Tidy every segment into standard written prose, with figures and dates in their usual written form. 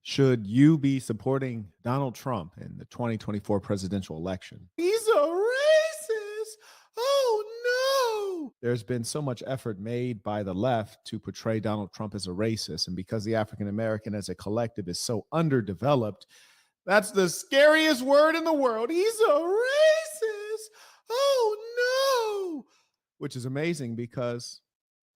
Should you be supporting Donald Trump in the 2024 presidential election? He's a racist. Oh no. There's been so much effort made by the left to portray Donald Trump as a racist. And because the African American as a collective is so underdeveloped, that's the scariest word in the world. He's a racist. Oh no. Which is amazing because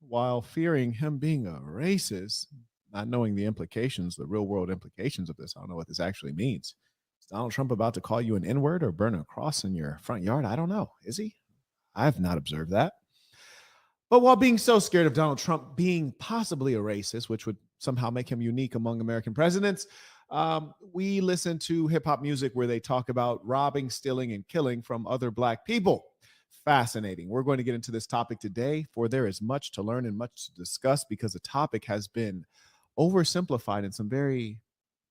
while fearing him being a racist, not knowing the implications, the real world implications of this, I don't know what this actually means. Is Donald Trump about to call you an N word or burn a cross in your front yard? I don't know. Is he? I have not observed that. But while being so scared of Donald Trump being possibly a racist, which would somehow make him unique among American presidents, we listen to hip hop music where they talk about robbing, stealing, and killing from other Black people. Fascinating. We're going to get into this topic today, for there is much to learn and much to discuss because the topic has been oversimplified in some very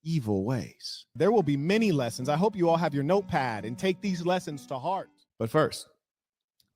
evil ways. There will be many lessons. I hope you all have your notepad and take these lessons to heart. But first,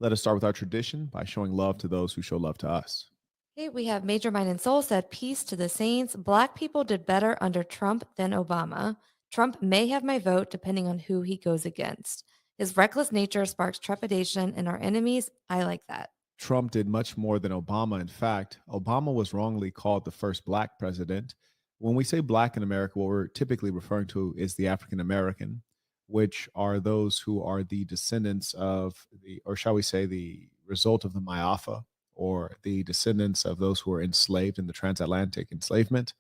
let us start with our tradition by showing love to those who show love to us. Okay, we have Major Mind and Soul said, Peace to the Saints. Black people did better under Trump than Obama. Trump may have my vote depending on who he goes against. His reckless nature sparks trepidation in our enemies. I like that. Trump did much more than Obama. In fact, Obama was wrongly called the first Black president. When we say Black in America, what we're typically referring to is the African American, which are those who are the descendants of the, or shall we say, the result of the Mayafa, or the descendants of those who were enslaved in the transatlantic enslavement,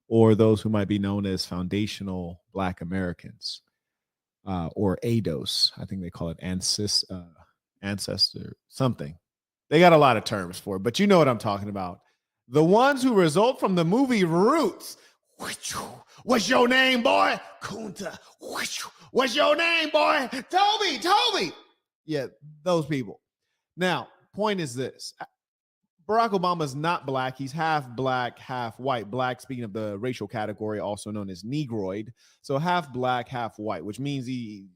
or those who might be known as foundational Black Americans, or ADOS. I think they call it ancestor something. They got a lot of terms for it, but you know what I'm talking about. The ones who result from the movie Roots. What's your name, boy? Kunta. What's your name, boy? Toby. Yeah, those people. Now, point is this. Barack Obama is not Black. He's half Black, half white. Black, speaking of the racial category, also known as Negroid. So half Black, half white, which means I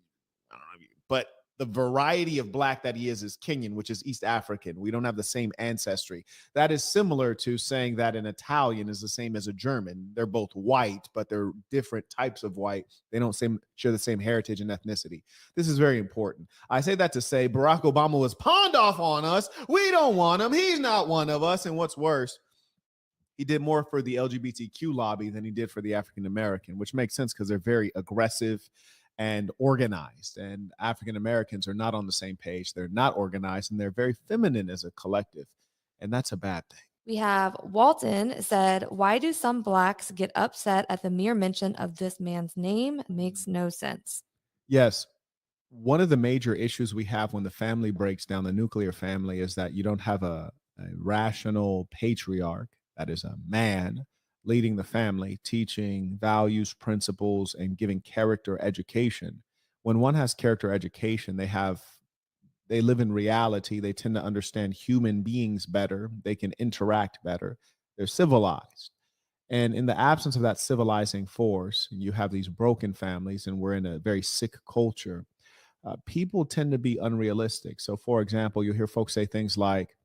don't know, but the variety of Black that he is Kenyan, which is East African. We don't have the same ancestry. That is similar to saying that an Italian is the same as a German. They're both white, but they're different types of white. They don't share the same heritage and ethnicity. This is very important. I say that to say Barack Obama was pawned off on us. We don't want him. He's not one of us. And what's worse, he did more for the LGBTQ lobby than he did for the African American, which makes sense because they're very aggressive and organized. And African Americans are not on the same page. They're not organized, and they're very feminine as a collective. And that's a bad thing. We have Walton said, Why do some Blacks get upset at the mere mention of this man's name? Makes no sense. Yes. One of the major issues we have when the family breaks down, the nuclear family, is that you don't have a rational patriarch, that is a man, leading the family, teaching values, principles, and giving character education. When one has character education, they live in reality. They tend to understand human beings better. They can interact better. They're civilized. And in the absence of that civilizing force, you have these broken families, and we're in a very sick culture. People tend to be unrealistic. So, for example, you'll hear folks say things like,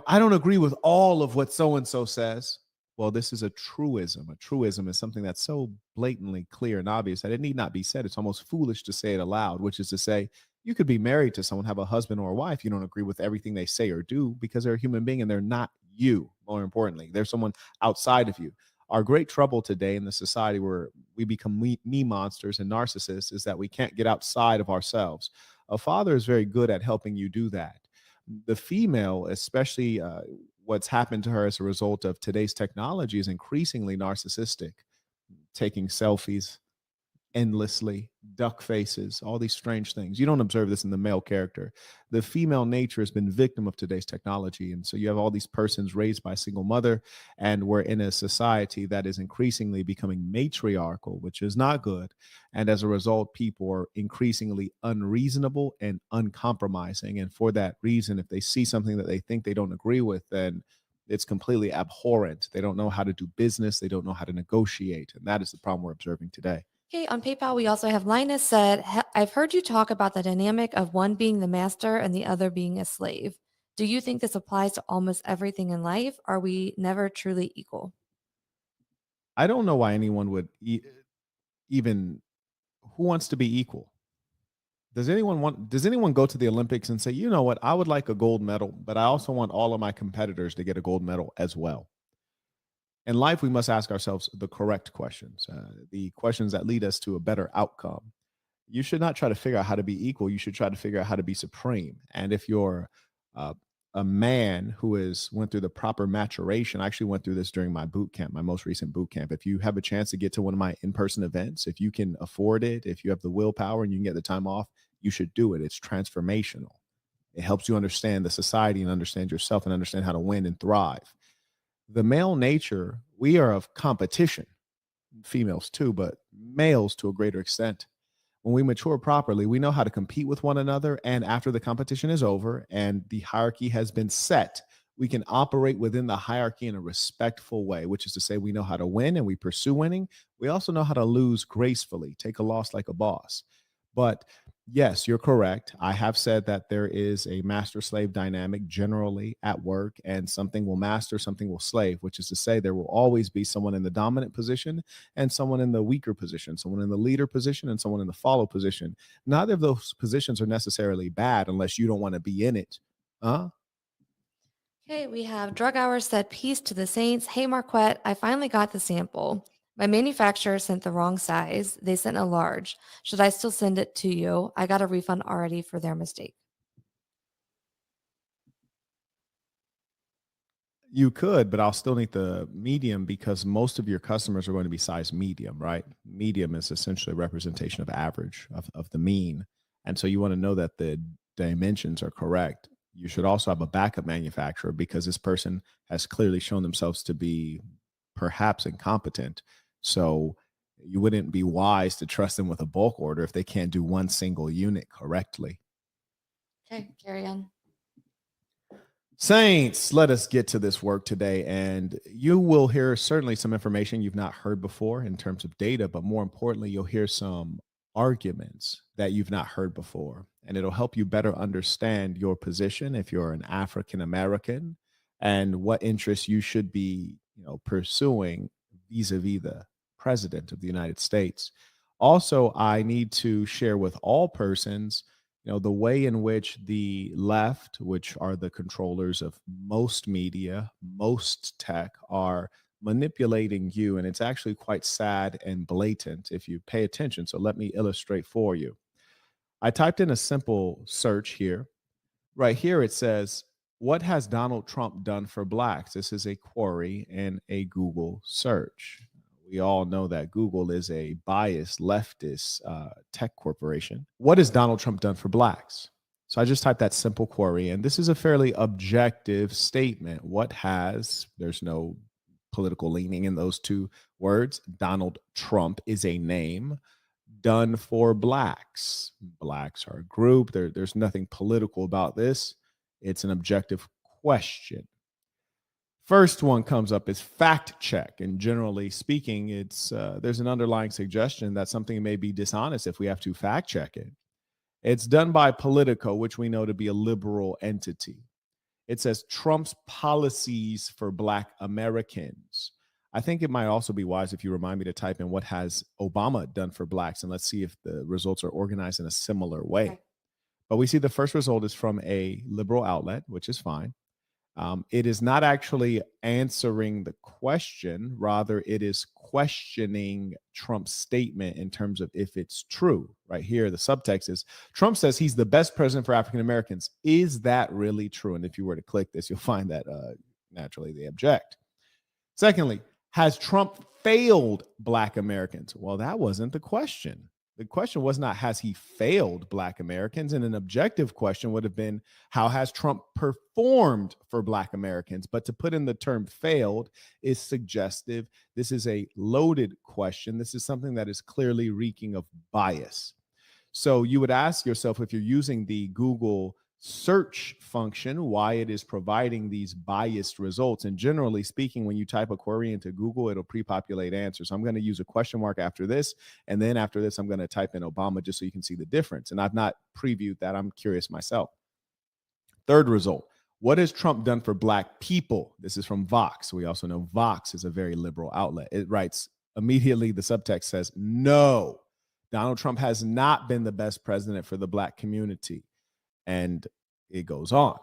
I don't agree with all of what so and so says. Well, this is a truism. A truism is something that's so blatantly clear and obvious that it need not be said. It's almost foolish to say it aloud, which is to say, you could be married to someone, have a husband or a wife. You don't agree with everything they say or do because they're a human being and they're not you. More importantly, they're someone outside of you. Our great trouble today in the society where we become me monsters and narcissists is that we can't get outside of ourselves. A father is very good at helping you do that. The female, especially what's happened to her as a result of today's technology, is increasingly narcissistic, taking selfies endlessly, duck faces, all these strange things. You don't observe this in the male character. The female nature has been victim of today's technology. And so you have all these persons raised by a single mother, and we're in a society that is increasingly becoming matriarchal, which is not good. And as a result, people are increasingly unreasonable and uncompromising. And for that reason, if they see something that they think they don't agree with, then it's completely abhorrent. They don't know how to do business. They don't know how to negotiate. And that is the problem we're observing today. Okay, on PayPal, we also have Linus said, I've heard you talk about the dynamic of one being the master and the other being a slave. Do you think this applies to almost everything in life? Are we never truly equal? I don't know why anyone would even who wants to be equal. Does anyone go to the Olympics and say, you know what, I would like a gold medal, but I also want all of my competitors to get a gold medal as well? In life, we must ask ourselves the correct questions, the questions that lead us to a better outcome. You should not try to figure out how to be equal. You should try to figure out how to be supreme. And if you're uh, a man who is went through the proper maturation, I actually went through this during my boot camp, my most recent boot camp. If you have a chance to get to one of my in-person events, if you can afford it, if you have the willpower and you can get the time off, you should do it. It's transformational. It helps you understand the society and understand yourself and understand how to win and thrive. The male nature, we are of competition, females too, but males to a greater extent. When we mature properly, we know how to compete with one another. And after the competition is over and the hierarchy has been set, we can operate within the hierarchy in a respectful way, which is to say, we know how to win and we pursue winning. We also know how to lose gracefully, take a loss like a boss. But yes, you're correct. I have said that there is a master slave dynamic generally at work, and something will master, something will slave, which is to say, there will always be someone in the dominant position and someone in the weaker position, someone in the leader position and someone in the follow position. Neither of those positions are necessarily bad unless you don't want to be in it. Huh? Okay, we have Drug Hours said peace to the saints. Hey, Marquette, I finally got the sample. My manufacturer sent the wrong size. They sent a large. Should I still send it to you? I got a refund already for their mistake. You could, but I'll still need the medium because most of your customers are going to be size medium, right? Medium is essentially a representation of average, of the mean. And so you want to know that the dimensions are correct. You should also have a backup manufacturer because this person has clearly shown themselves to be perhaps incompetent. So you wouldn't be wise to trust them with a bulk order if they can't do one single unit correctly. Okay, carry on. Saints, let us get to this work today. And you will hear certainly some information you've not heard before in terms of data, but more importantly, you'll hear some arguments that you've not heard before. And it'll help you better understand your position if you're an African American and what interests you should be, pursuing vis-a-vis the president of the United States. Also, I need to share with all persons the way in which the left, which are the controllers of most media, most tech, are manipulating you. And it's actually quite sad and blatant if you pay attention. So let me illustrate for you. I typed in a simple search here. Right here, it says, what has Donald Trump done for blacks? This is a query in a Google search. We all know that Google is a biased leftist tech corporation. What has Donald Trump done for blacks? So I just typed that simple query, and this is a fairly objective statement. There's no political leaning in those two words. Donald Trump is a name done for blacks. Blacks are a group. There's nothing political about this. It's an objective question. First one comes up is fact check, and generally speaking, it's there's an underlying suggestion that something may be dishonest if we have to fact check it. It's done by Politico, which we know to be a liberal entity. It says Trump's policies for Black Americans. I think it might also be wise if you remind me to type in what has Obama done for blacks, and let's see if the results are organized in a similar way. Okay. But we see the first result is from a liberal outlet, which is fine. It is not actually answering the question. Rather, it is questioning Trump's statement in terms of if it's true. Right here, the subtext is Trump says he's the best president for African Americans. Is that really true? And if you were to click this, you'll find that naturally they object. Secondly, has Trump failed Black Americans? Well, that wasn't the question. The question was not, has he failed Black Americans? And an objective question would have been, how has Trump performed for Black Americans? But to put in the term failed is suggestive. This is a loaded question. This is something that is clearly reeking of bias. So you would ask yourself, if you're using the Google search function, why it is providing these biased results. And generally speaking, when you type a query into Google, it'll pre-populate answers. So I'm going to use a question mark after this. And then after this, I'm going to type in Obama just so you can see the difference. And I've not previewed that. I'm curious myself. Third result. What has Trump done for Black people? This is from Vox. We also know Vox is a very liberal outlet. It writes, Immediately, the subtext says, no, Donald Trump has not been the best president for the Black community. And it goes on.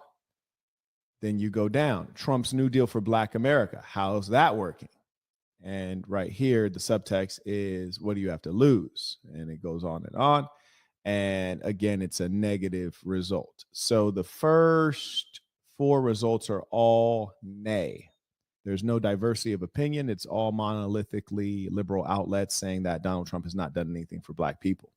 Then you go down. Trump's New Deal for Black America. How's that working? And right here, the subtext is, what do you have to lose? And it goes on and on. And again, it's a negative result. So the first four results are all nay. There's no diversity of opinion. It's all monolithically liberal outlets saying that Donald Trump has not done anything for Black people.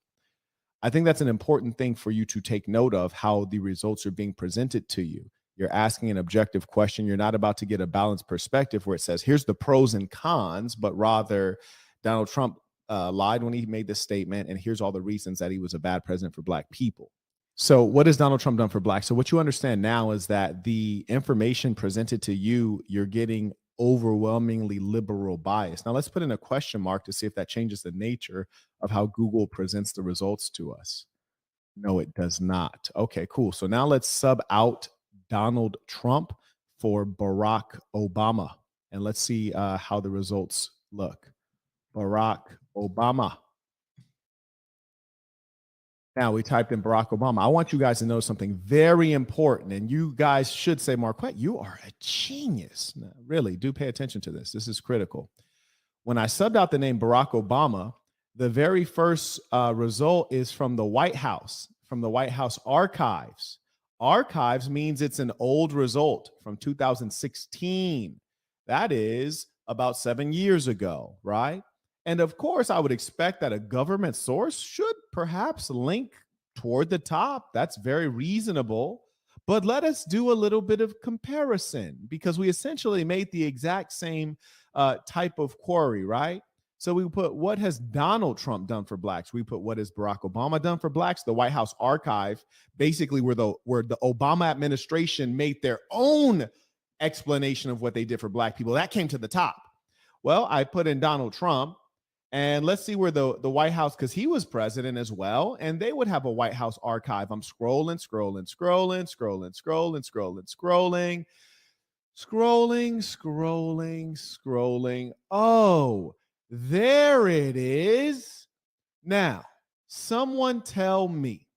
I think that's an important thing for you to take note of, how the results are being presented to you. You're asking an objective question. You're not about to get a balanced perspective where it says, here's the pros and cons, but rather Donald Trump lied when he made this statement, and here's all the reasons that he was a bad president for Black people. So what has Donald Trump done for Blacks? So what you understand now is that the information presented to you, you're getting overwhelmingly liberal bias. Now let's put in a question mark to see if that changes the nature of how Google presents the results to us. No, it does not. Okay, cool. So now let's sub out Donald Trump for Barack Obama, and let's see how the results look. Barack Obama. Now we typed in Barack Obama. I want you guys to know something very important, and you guys should say, Marquett, you are a genius. No, really, do pay attention to this. This is critical. When I subbed out the name Barack Obama, the very first result is from the White House, from the White House archives. Archives means it's an old result from 2016. That is about 7 years ago, right? And of course, I would expect that a government source should perhaps link toward the top. That's very reasonable. But let us do a little bit of comparison, because we essentially made the exact same type of query, right? So we put, what has Donald Trump done for Blacks? We put, what has Barack Obama done for Blacks? The White House archive, basically where the Obama administration made their own explanation of what they did for Black people, that came to the top. Well, I put in Donald Trump, and let's see where the White House, because he was president as well, and they would have a White House archive. I'm scrolling. Oh, there it is. Now, someone tell me,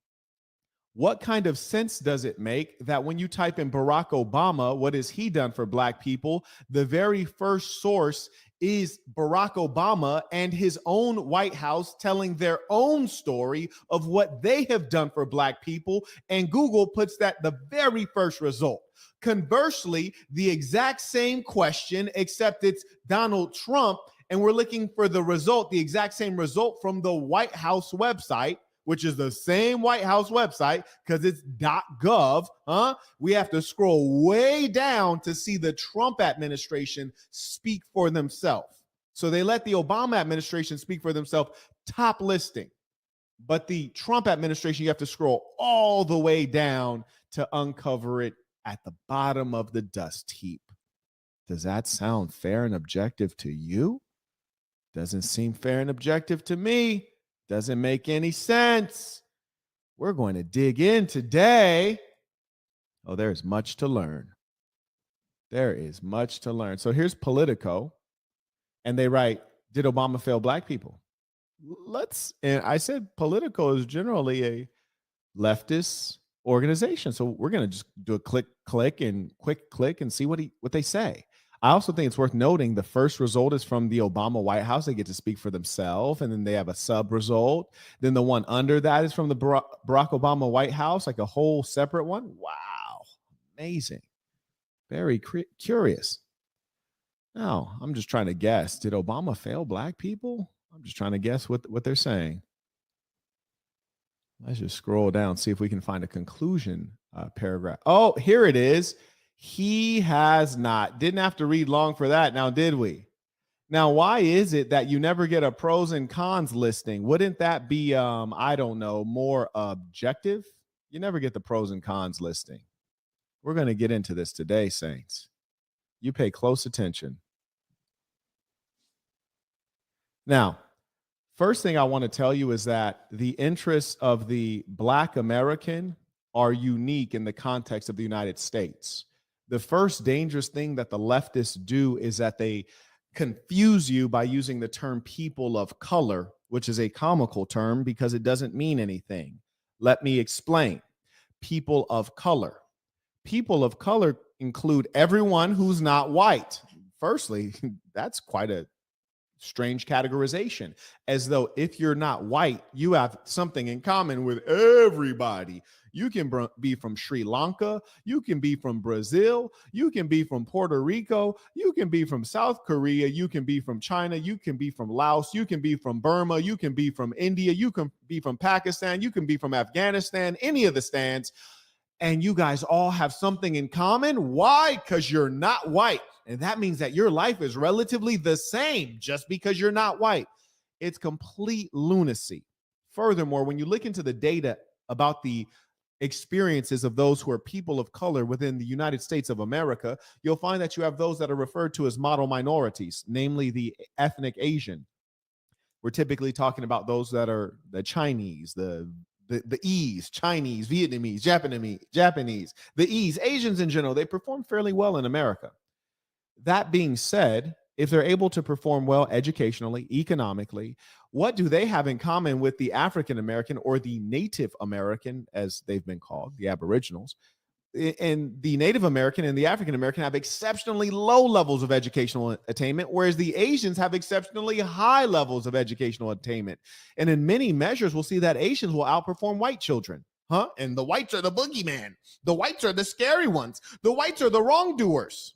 what kind of sense does it make that when you type in Barack Obama, what has he done for Black people? The very first source is Barack Obama and his own White House telling their own story of what they have done for Black people. And Google puts that the very first result. Conversely, the exact same question, except it's Donald Trump, and we're looking for the result, the exact same result from the White House website, which is the same White House website because it's .gov. We have to scroll way down to see the Trump administration speak for themselves. So they let the Obama administration speak for themselves, top listing. But the Trump administration, you have to scroll all the way down to uncover it at the bottom of the dust heap. Does that sound fair and objective to you? Doesn't seem fair and objective to me. Doesn't make any sense. We're going to dig in today. Oh, there's much to learn. There is much to learn. So here's Politico, and they write, did Obama fail Black people? And I said Politico is generally a leftist organization. So we're going to just do a quick click and see what they say. I also think it's worth noting the first result is from the Obama White House. They get to speak for themselves, and then they have a sub result. Then the one under that is from the Barack Obama White House, like a whole separate one. Wow, amazing. Very curious. Now, I'm just trying to guess. Did Obama fail Black people? I'm just trying to guess what they're saying. Let's just scroll down, see if we can find a conclusion paragraph. Oh, here it is. He has not. Didn't have to read long for that. Now, did we? Now, why is it that you never get a pros and cons listing? Wouldn't that be, I don't know, more objective? You never get the pros and cons listing. We're going to get into this today, Saints. You pay close attention. Now, first thing I want to tell you is that the interests of the Black American are unique in the context of the United States. The first dangerous thing that the leftists do is that they confuse you by using the term people of color, which is a comical term because it doesn't mean anything. Let me explain. People of color. People of color include everyone who's not white. Firstly, that's quite a strange categorization, as though if you're not white, you have something in common with everybody. You can be from Sri Lanka, you can be from Brazil, you can be from Puerto Rico, you can be from South Korea, you can be from China, you can be from Laos, you can be from Burma, you can be from India, you can be from Pakistan, you can be from Afghanistan, any of the stands, and you guys all have something in common. Why? Because you're not white. And that means that your life is relatively the same just because you're not white. It's complete lunacy. Furthermore, when you look into the data about the experiences of those who are people of color within the United States of America, you'll find that you have those that are referred to as model minorities, namely the ethnic Asian. We're typically talking about those that are the Chinese, the E's, Chinese, Vietnamese, Japanese, the E's, Asians in general. They perform fairly well in America. That being said, if they're able to perform well educationally, economically, what do they have in common with the African American or the Native American, as they've been called, the Aboriginals? And the Native American and the African American have exceptionally low levels of educational attainment, whereas the Asians have exceptionally high levels of educational attainment. And in many measures, we'll see that Asians will outperform white children. Huh? And the whites are the boogeyman. The whites are the scary ones. The whites are the wrongdoers.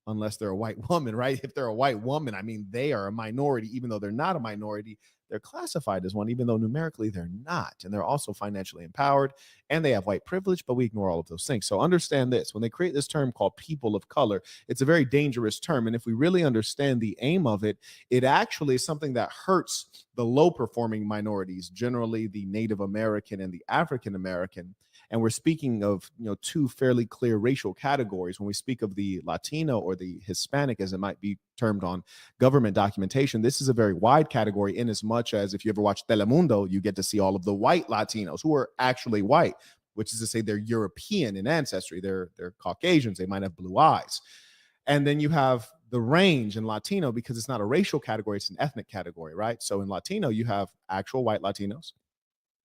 Unless they're a white woman, right? If they're a white woman, I mean, they are a minority, even though they're not a minority. They're classified as one, even though numerically they're not. And they're also financially empowered and they have white privilege, but we ignore all of those things. So understand this. When they create this term called people of color, it's a very dangerous term. And if we really understand the aim of it, it actually is something that hurts the low performing minorities, generally the Native American and the African American. And we're speaking of, two fairly clear racial categories. When we speak of the Latino or the Hispanic, as it might be termed on government documentation, this is a very wide category, in as much as if you ever watch Telemundo, you get to see all of the white Latinos who are actually white, which is to say they're European in ancestry. They're Caucasians. They might have blue eyes. And then you have the range in Latino, because it's not a racial category, it's an ethnic category, right? So in Latino, you have actual white Latinos.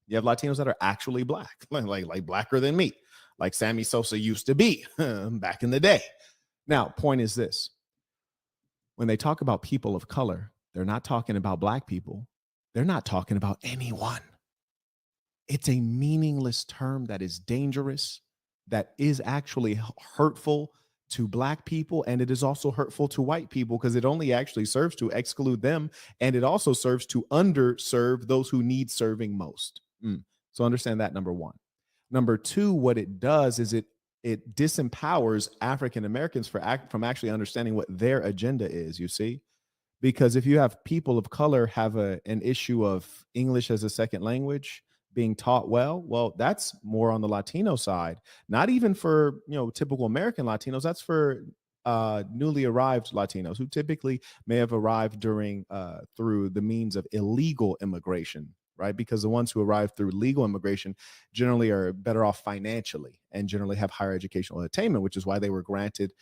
You have Latinos that are actually black, like blacker than me, like Sammy Sosa used to be back in the day. Now, point is this. When they talk about people of color, they're not talking about black people. They're not talking about anyone. It's a meaningless term that is dangerous, that is actually hurtful to black people, and it is also hurtful to white people because it only actually serves to exclude them, and it also serves to underserve those who need serving most. So understand that, number one. Number two, what it does is it disempowers African Americans from actually understanding what their agenda is, you see? Because if you have people of color have an issue of English as a second language being taught well, that's more on the Latino side. Not even for typical American Latinos. That's for newly arrived Latinos who typically may have arrived through the means of illegal immigration, right? Because the ones who arrive through legal immigration generally are better off financially and generally have higher educational attainment, which is why they were granted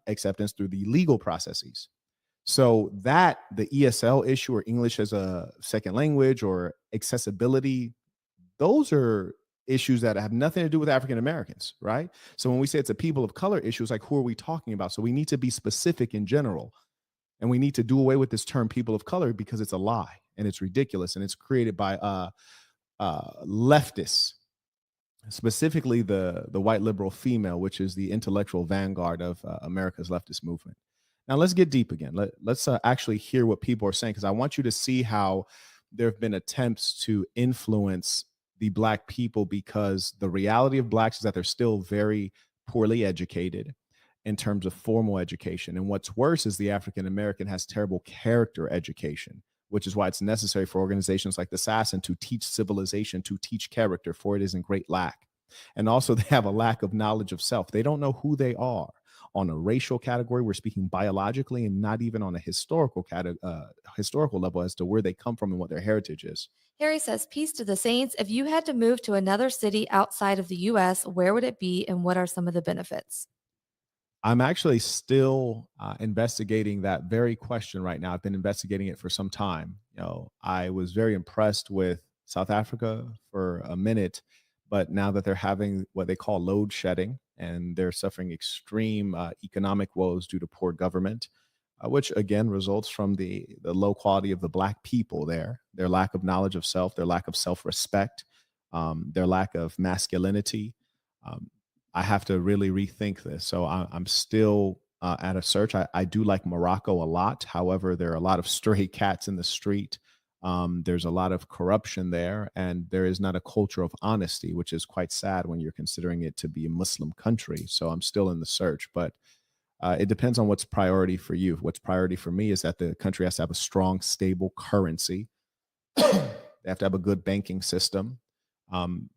acceptance through the legal processes. So that the ESL issue, or English as a second language, or accessibility, those are issues that have nothing to do with African Americans, right? So when we say it's a people of color issue, it's like, who are we talking about? So we need to be specific in general. And we need to do away with this term people of color because it's a lie and it's ridiculous and it's created by leftists, specifically the white liberal female, which is the intellectual vanguard of America's leftist movement. Now let's get deep again. Let's actually hear what people are saying, because I want you to see how there have been attempts to influence the black people, because the reality of blacks is that they're still very poorly educated in terms of formal education. And what's worse is the African American has terrible character education, which is why it's necessary for organizations like the SASN to teach civilization, to teach character, for it is in great lack. And also they have a lack of knowledge of self. They don't know who they are. On a racial category, we're speaking biologically, and not even on a historical level as to where they come from and what their heritage is. Harry says, peace to the saints. If you had to move to another city outside of the U.S., where would it be and what are some of the benefits? I'm actually still investigating that very question right now. I've been investigating it for some time. I was very impressed with South Africa for a minute, but now that they're having what they call load shedding and they're suffering extreme economic woes due to poor government, which again results from the low quality of the Black people there, their lack of knowledge of self, their lack of self respect, their lack of masculinity. Um, I have to really rethink this. So I'm still at a search. I do like Morocco a lot. However, there are a lot of stray cats in the street. There's a lot of corruption there, and there is not a culture of honesty, which is quite sad when you're considering it to be a Muslim country. So I'm still in the search, but it depends on what's priority for you. What's priority for me is that the country has to have a strong, stable currency. They have to have a good banking system.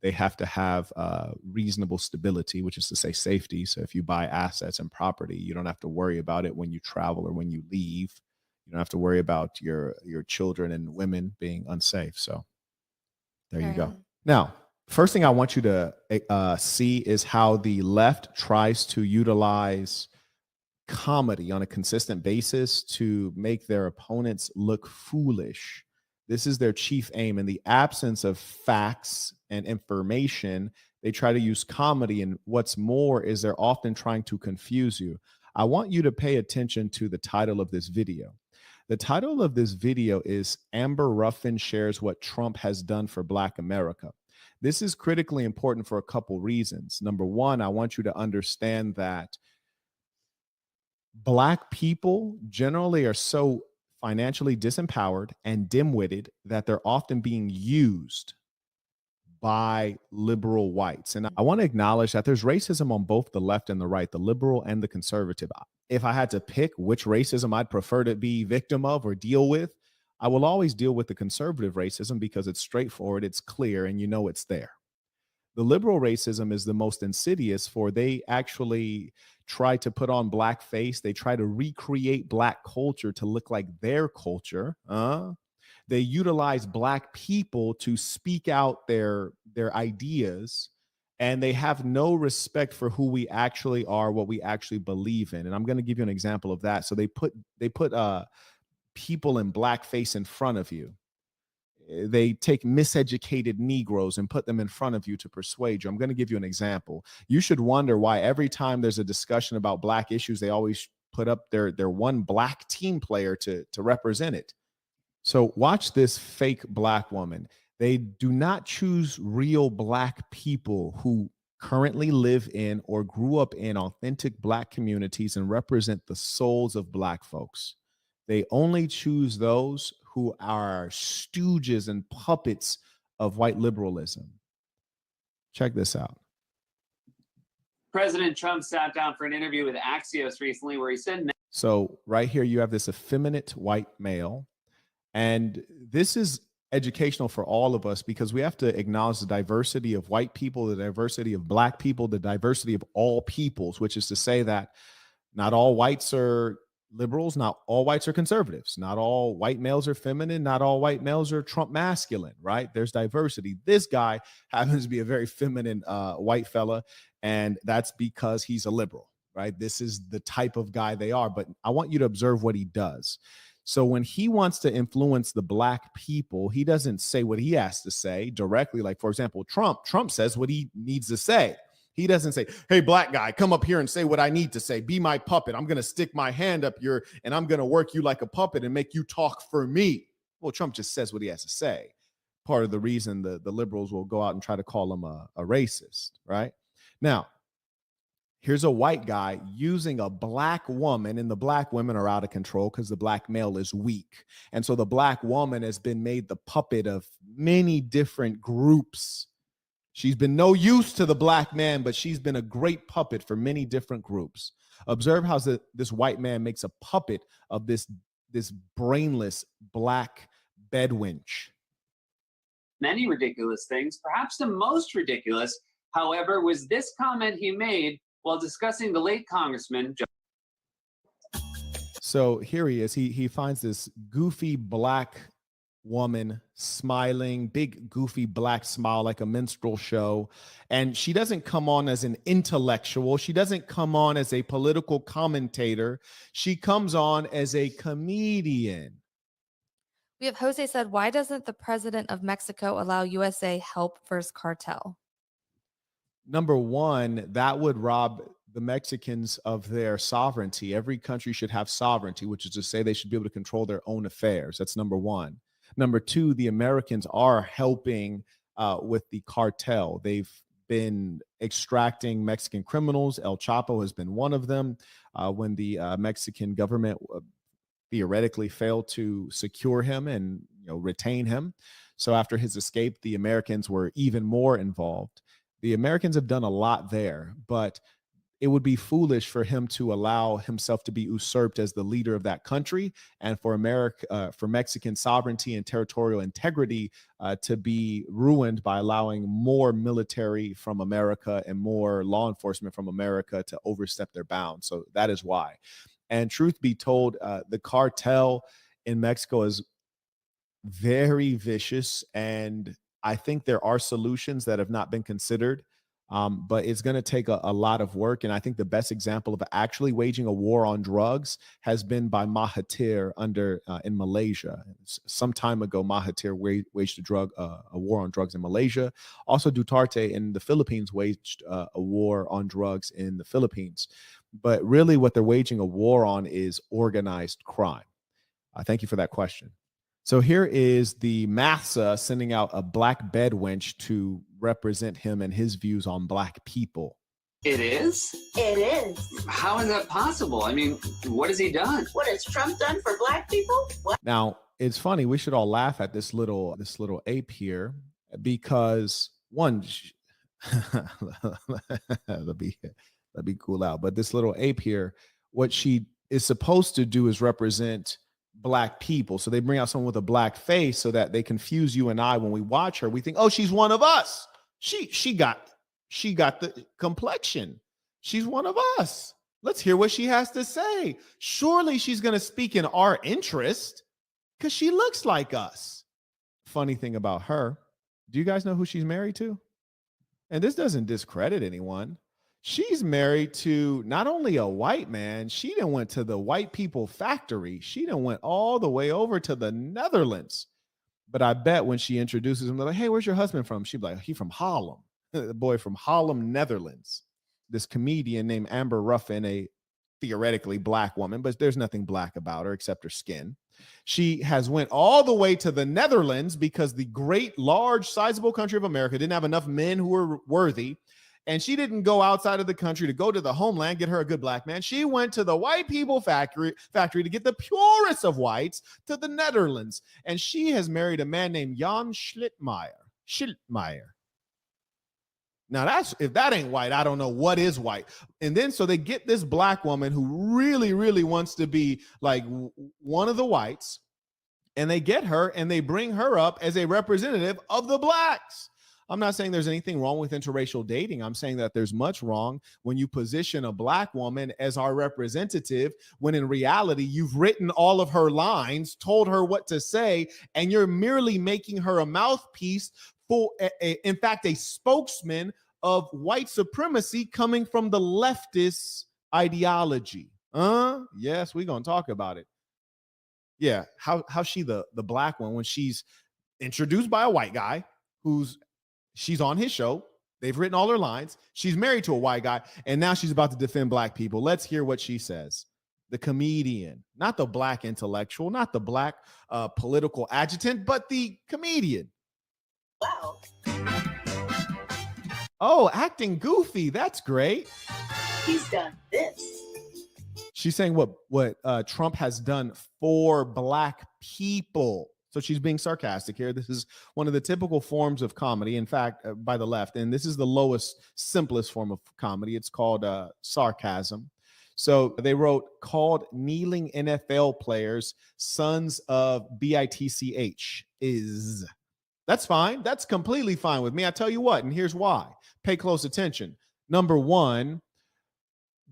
They have to have reasonable stability, which is to say safety. So if you buy assets and property, you don't have to worry about it when you travel or when you leave. You don't have to worry about your children and women being unsafe. So there you Right. go. Now, first thing I want you to see is how the left tries to utilize comedy on a consistent basis to make their opponents look foolish. This is their chief aim. In the absence of facts and information, they try to use comedy. And what's more is they're often trying to confuse you. I want you to pay attention to the title of this video. The title of this video is Amber Ruffin Shares What Trump Has Done for Black America. This is critically important for a couple reasons. Number one, I want you to understand that Black people generally are so financially disempowered and dim-witted that they're often being used by liberal whites. And I want to acknowledge that there's racism on both the left and the right, the liberal and the conservative. If I had to pick which racism I'd prefer to be victim of or deal with, I will always deal with the conservative racism because it's straightforward, it's clear, and you know it's there. The liberal racism is the most insidious, for they actually try to put on blackface. They try to recreate Black culture to look like their culture. They utilize Black people to speak out their ideas, and they have no respect for who we actually are, what we actually believe in. And I'm going to give you an example of that. So they put people in blackface in front of you. They take miseducated Negroes and put them in front of you to persuade you. I'm going to give you an example. You should wonder why every time there's a discussion about Black issues, they always put up their one Black team player to represent it. So watch this fake Black woman. They do not choose real Black people who currently live in or grew up in authentic Black communities and represent the souls of Black folks. They only choose those who are stooges and puppets of white liberalism. Check this out. President Trump sat down for an interview with Axios recently where he said, So right here, you have this effeminate white male. And this is educational for all of us because we have to acknowledge the diversity of white people, the diversity of Black people, the diversity of all peoples, which is to say that not all whites are liberals, not all whites are conservatives, not all white males are feminine, not all white males are Trump masculine, right? There's diversity. This guy happens to be a very feminine white fella, and that's because he's a liberal, right? This is the type of guy they are. But I want you to observe what he does. So when he wants to influence the Black people, he doesn't say what he has to say directly. Like, for example, Trump says what he needs to say. He doesn't say, hey, Black guy, come up here and say what I need to say. Be my puppet. I'm going to stick my hand up here and I'm going to work you like a puppet and make you talk for me. Well, Trump just says what he has to say. Part of the reason the liberals will go out and try to call him a racist, right? Now, here's a white guy using a Black woman, and the Black women are out of control because the Black male is weak. And so the Black woman has been made the puppet of many different groups. She's been no use to the Black man, but she's been a great puppet for many different groups. Observe how this white man makes a puppet of this brainless Black bedwench. many ridiculous things. Perhaps the most ridiculous, however, was this comment he made while discussing the late Congressman. So here he is. He finds this goofy Black woman, smiling, big, goofy black smile like a minstrel show. And she doesn't come on as an intellectual. She doesn't come on as a political commentator. She comes on as a comedian. We have Jose said, why doesn't the president of Mexico allow USA help versus cartel? Number one, that would rob the Mexicans of their sovereignty. Every country should have sovereignty, which is to say they should be able to control their own affairs. That's number one. Number two, the Americans are helping with the cartel. They've been extracting Mexican criminals. El Chapo has been one of them. When the Mexican government theoretically failed to secure him and retain him, so after his escape, the Americans were even more involved. The Americans have done a lot there, but it would be foolish for him to allow himself to be usurped as the leader of that country, and for for Mexican sovereignty and territorial integrity to be ruined by allowing more military from America and more law enforcement from America to overstep their bounds. So that is why. And truth be told, the cartel in Mexico is very vicious, and I think there are solutions that have not been considered, but it's going to take a lot of work. And I think the best example of actually waging a war on drugs has been by Mahathir in Malaysia. Some time ago, Mahathir waged a war on drugs in Malaysia. Also, Duterte in the Philippines waged a war on drugs in the Philippines. But really, what they're waging a war on is organized crime. Thank you for that question. So here is the massa sending out a black bed wench to represent him and his views on black people. It is? It is. How is that possible? I mean, what has he done? What has Trump done for black people? What? Now, it's funny. We should all laugh at this little ape here because one, let me cool out. But this little ape here, what she is supposed to do is represent black people. So they bring out someone with a black face so that they confuse you and I. When we watch her, we think, oh, she's one of us. She got the complexion. She's one of us. Let's hear what she has to say. Surely she's going to speak in our interest because she looks like us. Funny thing about her, do you guys know who she's married to? And this doesn't discredit anyone. She's married to not only a white man, she done went to the white people factory. She done went all the way over to the Netherlands. But I bet when she introduces him, they're like, hey, where's your husband from? She'd be like, he from Harlem. The boy from Harlem, Netherlands. This comedian named Amber Ruffin, a theoretically black woman, but there's nothing black about her except her skin. She has went all the way to the Netherlands because the great, large, sizable country of America didn't have enough men who were worthy. And she didn't go outside of the country to go to the homeland, get her a good black man. She went to the white people factory to get the purest of whites to the Netherlands. And she has married a man named Jan Schlittmeyer. Now, if that ain't white, I don't know what is white. And then so they get this black woman who really, really wants to be like one of the whites. And they get her and they bring her up as a representative of the blacks. I'm not saying there's anything wrong with interracial dating. I'm saying that there's much wrong when you position a black woman as our representative, when in reality, you've written all of her lines, told her what to say, and you're merely making her a mouthpiece for, in fact, a spokesman of white supremacy coming from the leftist ideology. Yes, we're going to talk about it. Yeah, how she the black one when she's introduced by a white guy she's on his show. They've written all her lines. She's married to a white guy, and now she's about to defend black people. Let's hear what she says. The comedian, not the black intellectual, not the black political adjutant, but the comedian. Wow. Oh, acting goofy. That's great. He's done this. She's saying what Trump has done for black people. So she's being sarcastic here. This is one of the typical forms of comedy, in fact, by the left. And this is the lowest, simplest form of comedy. It's called sarcasm. So they wrote, called kneeling NFL players sons of bitch is. That's fine. That's completely fine with me. I tell you what, and here's why. Pay close attention. Number one,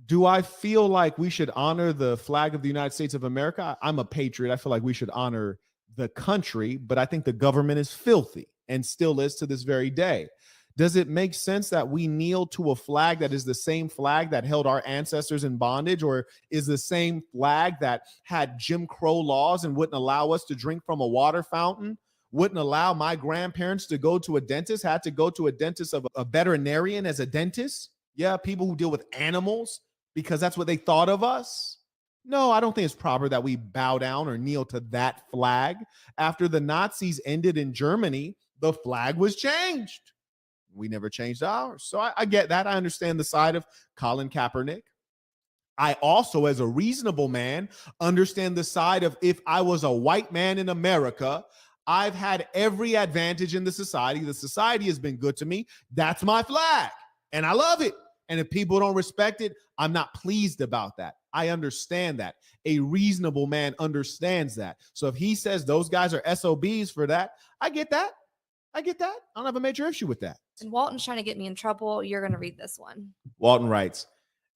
do I feel like we should honor the flag of the United States of America? I'm a patriot. I feel like we should honor the country, but I think the government is filthy and still is to this very day. Does it make sense that we kneel to a flag that is the same flag that held our ancestors in bondage, or is the same flag that had Jim Crow laws and wouldn't allow us to drink from a water fountain, wouldn't allow my grandparents to go to a dentist, had to go to a dentist of a veterinarian as a dentist? Yeah, people who deal with animals because that's what they thought of us. No, I don't think it's proper that we bow down or kneel to that flag. After the Nazis ended in Germany, the flag was changed. We never changed ours. So I get that. I understand the side of Colin Kaepernick. I also, as a reasonable man, understand the side of if I was a white man in America, I've had every advantage in the society. The society has been good to me. That's my flag. And I love it. And if people don't respect it, I'm not pleased about that. I understand that. A reasonable man understands that. So if he says those guys are SOBs for that, I get that. I get that. I don't have a major issue with that. And Walton's trying to get me in trouble. You're going to read this one. Walton writes,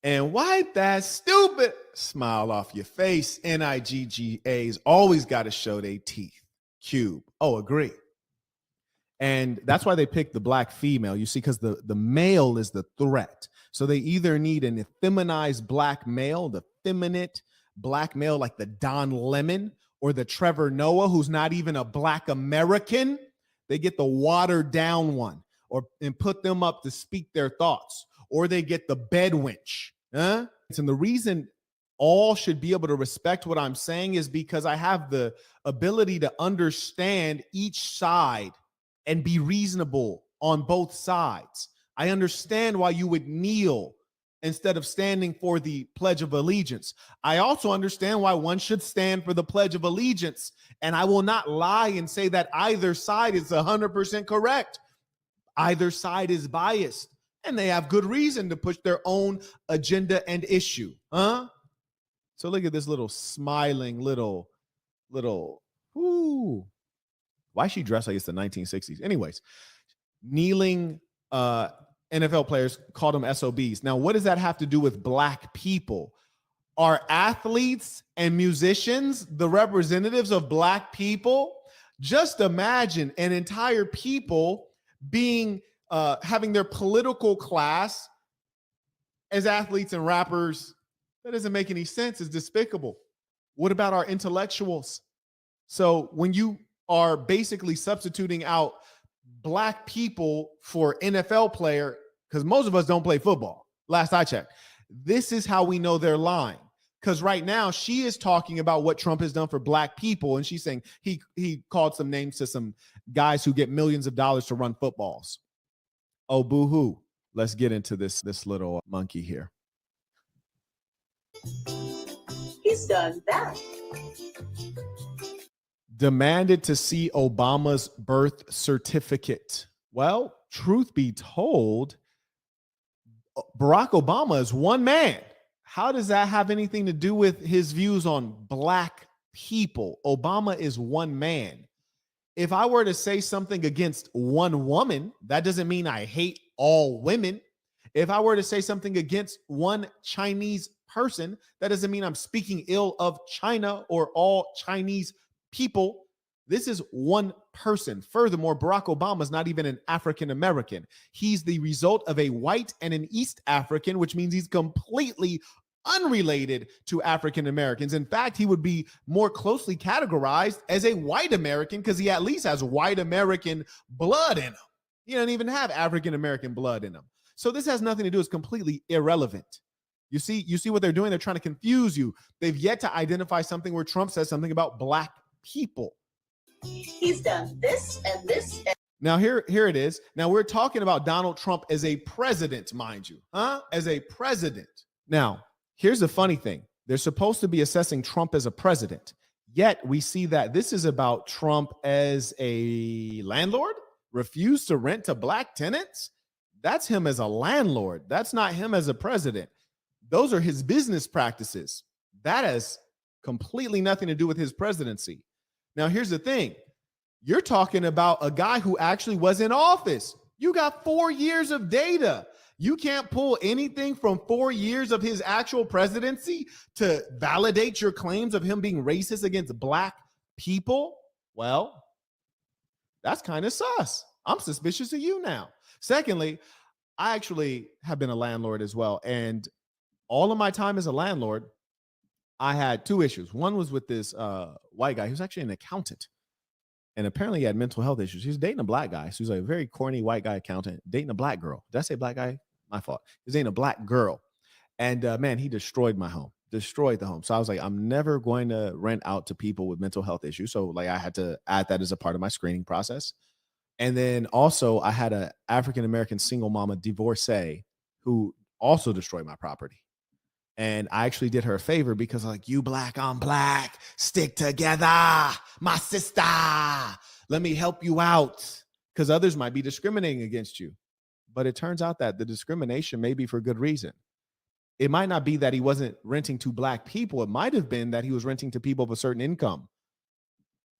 and wipe that stupid smile off your face. NIGGA's always got to show their teeth. Cube. Oh, agree. And that's why they picked the black female, you see, because the male is the threat. So they either need an effeminized black male, the feminine black male like the Don Lemon, or the Trevor Noah, who's not even a black American. They get the watered down one, and put them up to speak their thoughts, or they get the bed wench. And the reason all should be able to respect what I'm saying is because I have the ability to understand each side and be reasonable on both sides. I understand why you would kneel instead of standing for the Pledge of Allegiance. I also understand why one should stand for the Pledge of Allegiance. And I will not lie and say that either side is 100% correct. Either side is biased, and they have good reason to push their own agenda and issue. So look at this little smiling little, why is she dressed like it's the 1960s? Anyways, kneeling NFL players called them SOBs. Now, what does that have to do with black people? Are athletes and musicians the representatives of black people? Just imagine an entire people being having their political class as athletes and rappers. That doesn't make any sense. It's despicable. What about our intellectuals? So when you are basically substituting out black people for NFL player, because most of us don't play football, last I checked, this is how we know they're lying. Because right now she is talking about what Trump has done for black people, and she's saying he called some names to some guys who get millions of dollars to run footballs. Oh, boo-hoo. Let's get into this little monkey here. He's done that. Demanded to see Obama's birth certificate. Well, truth be told, Barack Obama is one man. How does that have anything to do with his views on black people? Obama is one man. If I were to say something against one woman, that doesn't mean I hate all women. If I were to say something against one Chinese person, that doesn't mean I'm speaking ill of China or all Chinese people. This is one person. Furthermore, Barack Obama is not even an African American. He's the result of a white and an East African, which means he's completely unrelated to African Americans. In fact, he would be more closely categorized as a white American because he at least has white American blood in him. He doesn't even have African American blood in him. So this has nothing to do. It's completely irrelevant. You see what they're doing? They're trying to confuse you. They've yet to identify something where Trump says something about black people. He's done this and this. Now, here it is. Now, we're talking about Donald Trump as a president, mind you, as a president. Now, here's the funny thing. They're supposed to be assessing Trump as a president. Yet we see that this is about Trump as a landlord, refused to rent to black tenants. That's him as a landlord. That's not him as a president. Those are his business practices. That has completely nothing to do with his presidency. Now, here's the thing. You're talking about a guy who actually was in office. You got 4 years of data. You can't pull anything from 4 years of his actual presidency to validate your claims of him being racist against black people. Well, that's kind of sus. I'm suspicious of you now. Secondly, I actually have been a landlord as well. And all of my time as a landlord, I had two issues. One was with this white guy who's actually an accountant. And apparently he had mental health issues. He was dating a black guy. So he was a very corny white guy accountant, dating a black girl. Did I say black guy? My fault. He was dating a black girl. And man, he destroyed my home, destroyed the home. So I was like, I'm never going to rent out to people with mental health issues. So like I had to add that as a part of my screening process. And then also I had a African American single mama divorcee who also destroyed my property. And I actually did her a favor because like, you black, I'm black, stick together, my sister. Let me help you out because others might be discriminating against you. But it turns out that the discrimination may be for good reason. It might not be that he wasn't renting to black people. It might have been that he was renting to people of a certain income.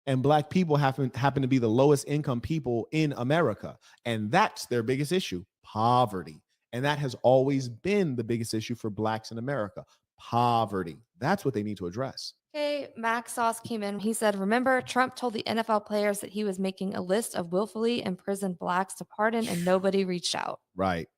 And black people happen to be the lowest income people in America. And that's their biggest issue, poverty. And that has always been the biggest issue for blacks in America, poverty. That's what they need to address. Okay, Max Sauce came in. He said, remember, Trump told the NFL players that he was making a list of willfully imprisoned blacks to pardon, and nobody reached out. Right.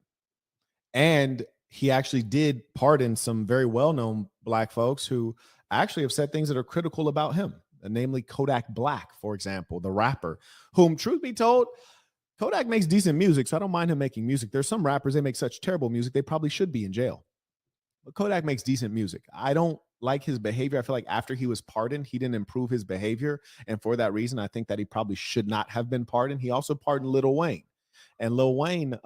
And he actually did pardon some very well-known black folks who actually have said things that are critical about him, namely Kodak Black, for example, the rapper, whom, truth be told, Kodak makes decent music, so I don't mind him making music. There's some rappers, they make such terrible music, they probably should be in jail. But Kodak makes decent music. I don't like his behavior. I feel like after he was pardoned, he didn't improve his behavior. And for that reason, I think that he probably should not have been pardoned. He also pardoned Lil Wayne. And Lil Wayne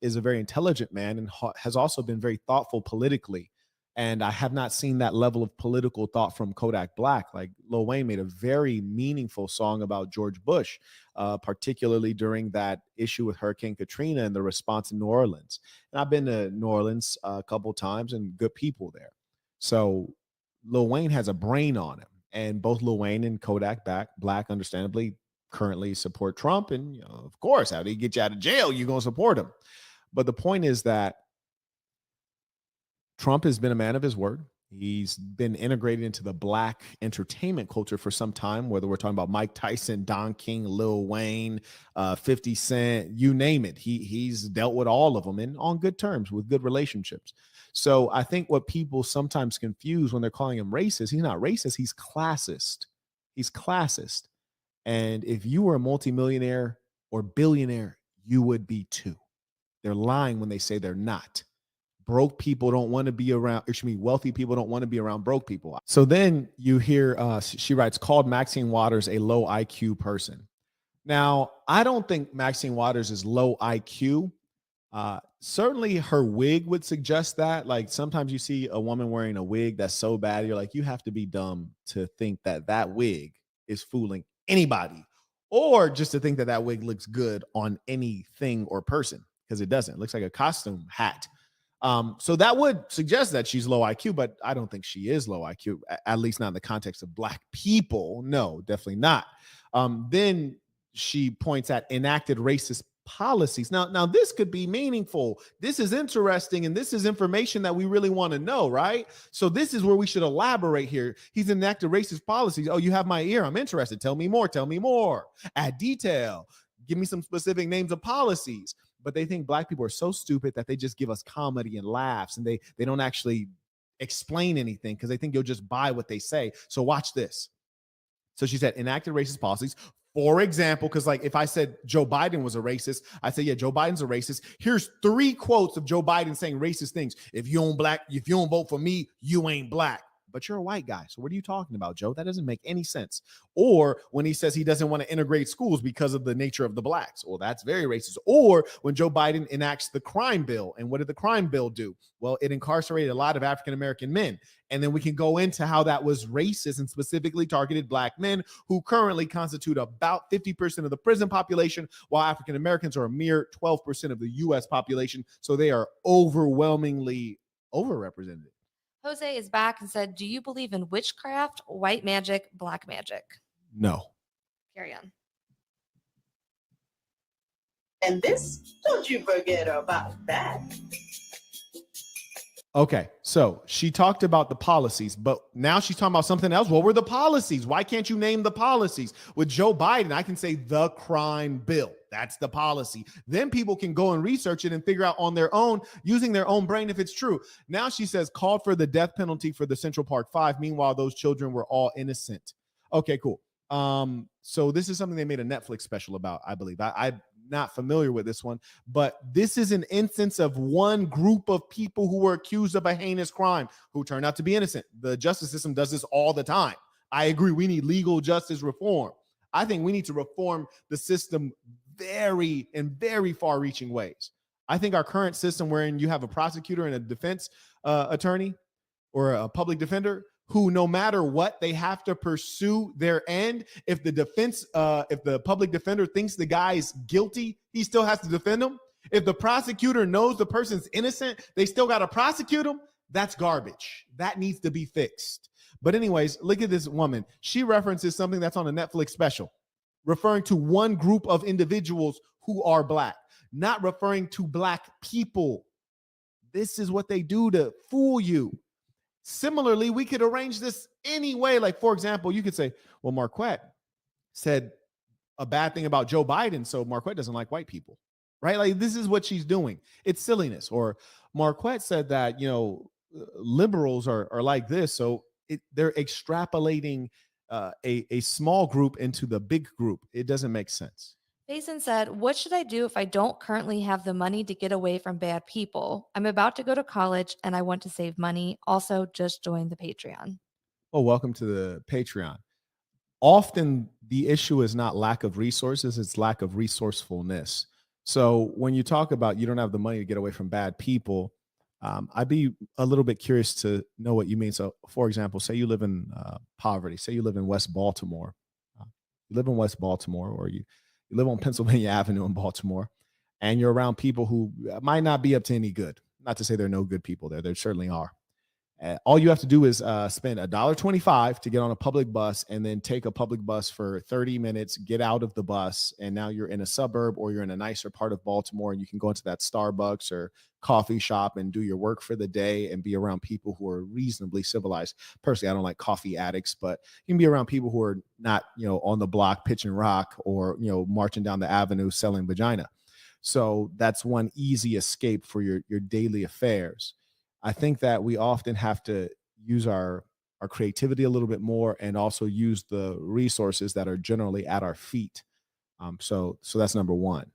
is a very intelligent man and has also been very thoughtful politically. And I have not seen that level of political thought from Kodak Black. Like Lil Wayne made a very meaningful song about George Bush, particularly during that issue with Hurricane Katrina and the response in New Orleans. And I've been to New Orleans a couple times and good people there. So Lil Wayne has a brain on him. And both Lil Wayne and Kodak Black, understandably, currently support Trump. And, of course, how do he get you out of jail? You're going to support him. But the point is that Trump has been a man of his word. He's been integrated into the black entertainment culture for some time, whether we're talking about Mike Tyson, Don King, Lil Wayne, 50 Cent, you name it. He's dealt with all of them and on good terms with good relationships. So I think what people sometimes confuse when they're calling him racist, he's not racist, he's classist. He's classist. And if you were a multimillionaire or billionaire, you would be too. They're lying when they say they're not. Broke people don't want to be around, wealthy people don't want to be around broke people. So then you hear, she writes, called Maxine Waters a low IQ person. Now, I don't think Maxine Waters is low IQ. Certainly her wig would suggest that. Like sometimes you see a woman wearing a wig that's so bad, you're like, you have to be dumb to think that that wig is fooling anybody, or just to think that that wig looks good on anything or person, because it doesn't. It looks like a costume hat. So that would suggest that she's low IQ, but I don't think she is low IQ, at least not in the context of black people. No, definitely not. Then she points at enacted racist policies. Now this could be meaningful. This is interesting, and this is information that we really want to know, right? So this is where we should elaborate here. He's enacted racist policies. Oh, you have my ear. I'm interested. Tell me more. Tell me more. Add detail. Give me some specific names of policies. But they think black people are so stupid that they just give us comedy and laughs, and they don't actually explain anything because they think you'll just buy what they say. So watch this. So she said enacted racist policies. For example, because like if I said Joe Biden was a racist, I say, yeah, Joe Biden's a racist. Here's 3 quotes of Joe Biden saying racist things. If you don't vote for me, you ain't black. But you're a white guy. So what are you talking about, Joe? That doesn't make any sense. Or when he says he doesn't want to integrate schools because of the nature of the blacks. Well, that's very racist. Or when Joe Biden enacts the crime bill. And what did the crime bill do? Well, it incarcerated a lot of African-American men. And then we can go into how that was racist and specifically targeted black men who currently constitute about 50% of the prison population, while African-Americans are a mere 12% of the U.S. population. So they are overwhelmingly overrepresented. Jose is back and said, do you believe in witchcraft, white magic, black magic? No. Carry on. And this, don't you forget about that. Okay, so she talked about the policies, but now she's talking about something else. What were the policies? Why can't you name the policies? With Joe Biden, I can say the crime bill. That's the policy. Then people can go and research it and figure out on their own, using their own brain, if it's true. Now she says called for the death penalty for the Central Park Five. Meanwhile, those children were all innocent. Okay, cool. So this is something they made a Netflix special about, I believe. I'm not familiar with this one, but this is an instance of one group of people who were accused of a heinous crime who turned out to be innocent. The justice system does this all the time. I agree. We need legal justice reform. I think we need to reform the system in very far-reaching ways. I think our current system, wherein you have a prosecutor and a defense attorney or a public defender who, no matter what, they have to pursue their end. If the public defender thinks the guy is guilty, he still has to defend him. If the prosecutor knows the person's innocent, they still got to prosecute him. That's garbage. That needs to be fixed. But anyways, look at this woman. She references something that's on a Netflix special, referring to one group of individuals who are Black, not referring to Black people. This is what they do to fool you. Similarly, we could arrange this any way. Like, for example, you could say, well, Marquett said a bad thing about Joe Biden, so Marquett doesn't like white people, right? Like, this is what she's doing. It's silliness. Or Marquett said that, liberals are like this, so they're extrapolating a small group into the big group. It doesn't make sense. Jason said, what should I do if I don't currently have the money to get away from bad people? I'm about to go to college and I want to save money. Also, just join the Patreon. Oh, welcome to the Patreon. Often the issue is not lack of resources, it's lack of resourcefulness. So when you talk about you don't have the money to get away from bad people, I'd be a little bit curious to know what you mean. So, for example, say you live in poverty, say you live in West Baltimore. You live in West Baltimore, or you live on Pennsylvania Avenue in Baltimore, and you're around people who might not be up to any good. Not to say there are no good people there. There certainly are. All you have to do is spend $1.25 to get on a public bus, and then take a public bus for 30 minutes, get out of the bus, and now you're in a suburb or you're in a nicer part of Baltimore, and you can go into that Starbucks or coffee shop and do your work for the day and be around people who are reasonably civilized. Personally, I don't like coffee addicts, but you can be around people who are not, on the block pitching rock or, marching down the avenue selling vagina. So that's one easy escape for your daily affairs. I think that we often have to use our creativity a little bit more, and also use the resources that are generally at our feet. So that's number one.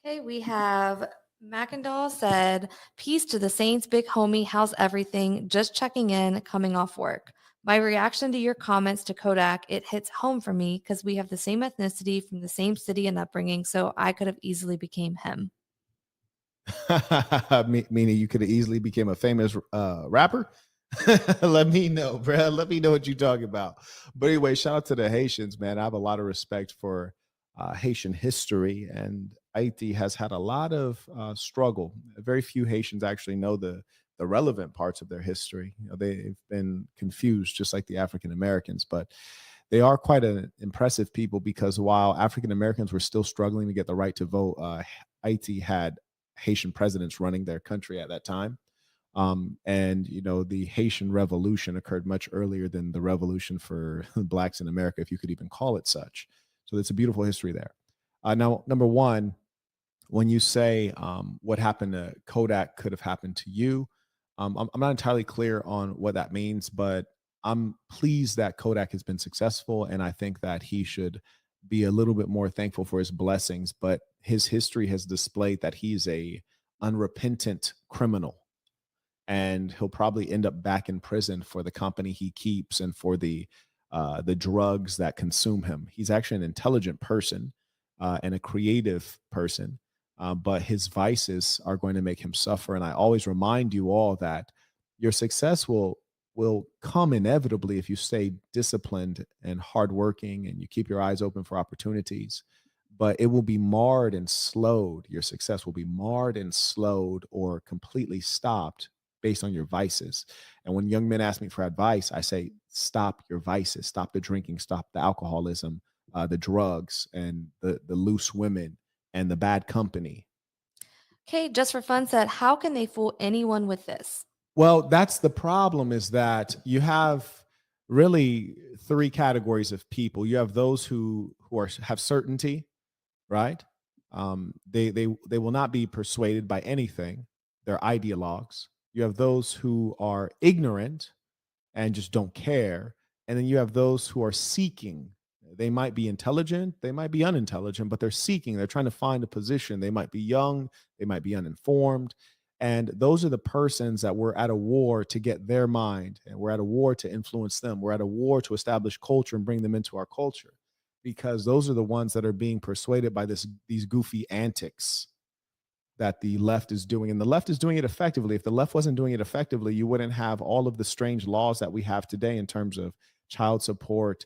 Okay, we have Mackendall said, peace to the Saints, big homie. How's everything? Just checking in, coming off work. My reaction to your comments to Kodak, it hits home for me because we have the same ethnicity from the same city and upbringing, so I could have easily became him. Meaning you could have easily became a famous rapper. Let me know, bro. Let me know what you're talking about. But anyway, shout out to the Haitians, man. I have a lot of respect for Haitian history, and Haiti has had a lot of struggle. Very few Haitians actually know the relevant parts of their history. They've been confused, just like the African Americans, but they are quite an impressive people, because while African Americans were still struggling to get the right to vote, Haiti had Haitian presidents running their country at that time. And the Haitian Revolution occurred much earlier than the revolution for blacks in America, if you could even call it such. So it's a beautiful history there. Now, number one, when you say what happened to Kodak could have happened to you, I'm not entirely clear on what that means, but I'm pleased that Kodak has been successful, and I think that he should be a little bit more thankful for his blessings. But his history has displayed that he's a unrepentant criminal, and he'll probably end up back in prison for the company he keeps and for the drugs that consume him. He's actually an intelligent person and a creative person, but his vices are going to make him suffer. And I always remind you all that your success will come inevitably if you stay disciplined and hardworking and you keep your eyes open for opportunities. But it will be marred and slowed. Your success will be marred and slowed or completely stopped based on your vices. And when young men ask me for advice, I say, stop your vices, stop the drinking, stop the alcoholism, the drugs, and the loose women and the bad company. Kay, just for fun, said, how can they fool anyone with this? Well, that's the problem, is that you have really three categories of people. You have those who are have certainty, right? They will not be persuaded by anything. They're ideologues. You have those who are ignorant and just don't care. And then you have those who are seeking. They might be intelligent, they might be unintelligent, but they're seeking. They're trying to find a position. They might be young, they might be uninformed. And those are the persons that we're at a war to get their mind, and we're at a war to influence them. We're at a war to establish culture and bring them into our culture, because those are the ones that are being persuaded by these goofy antics that the left is doing. And the left is doing it effectively. If the left wasn't doing it effectively, you wouldn't have all of the strange laws that we have today in terms of child support,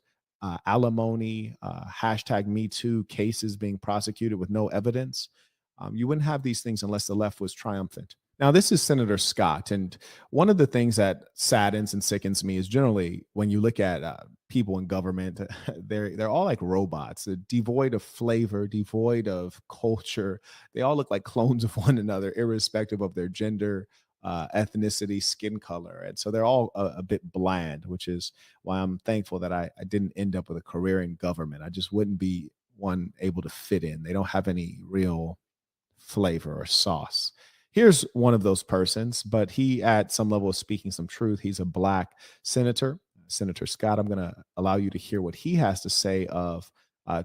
alimony, hashtag Me Too cases being prosecuted with no evidence. You wouldn't have these things unless the left was triumphant. Now, this is Senator Scott. And one of the things that saddens and sickens me is generally when you look at people in government, they're all like robots, they're devoid of flavor, devoid of culture. They all look like clones of one another, irrespective of their gender, ethnicity, skin color. And so they're all a bit bland, which is why I'm thankful that I didn't end up with a career in government. I just wouldn't be one able to fit in. They don't have any real flavor or sauce. Here's one of those persons, but he, at some level, is speaking some truth. He's a black senator, Senator Scott. I'm going to allow you to hear what he has to say of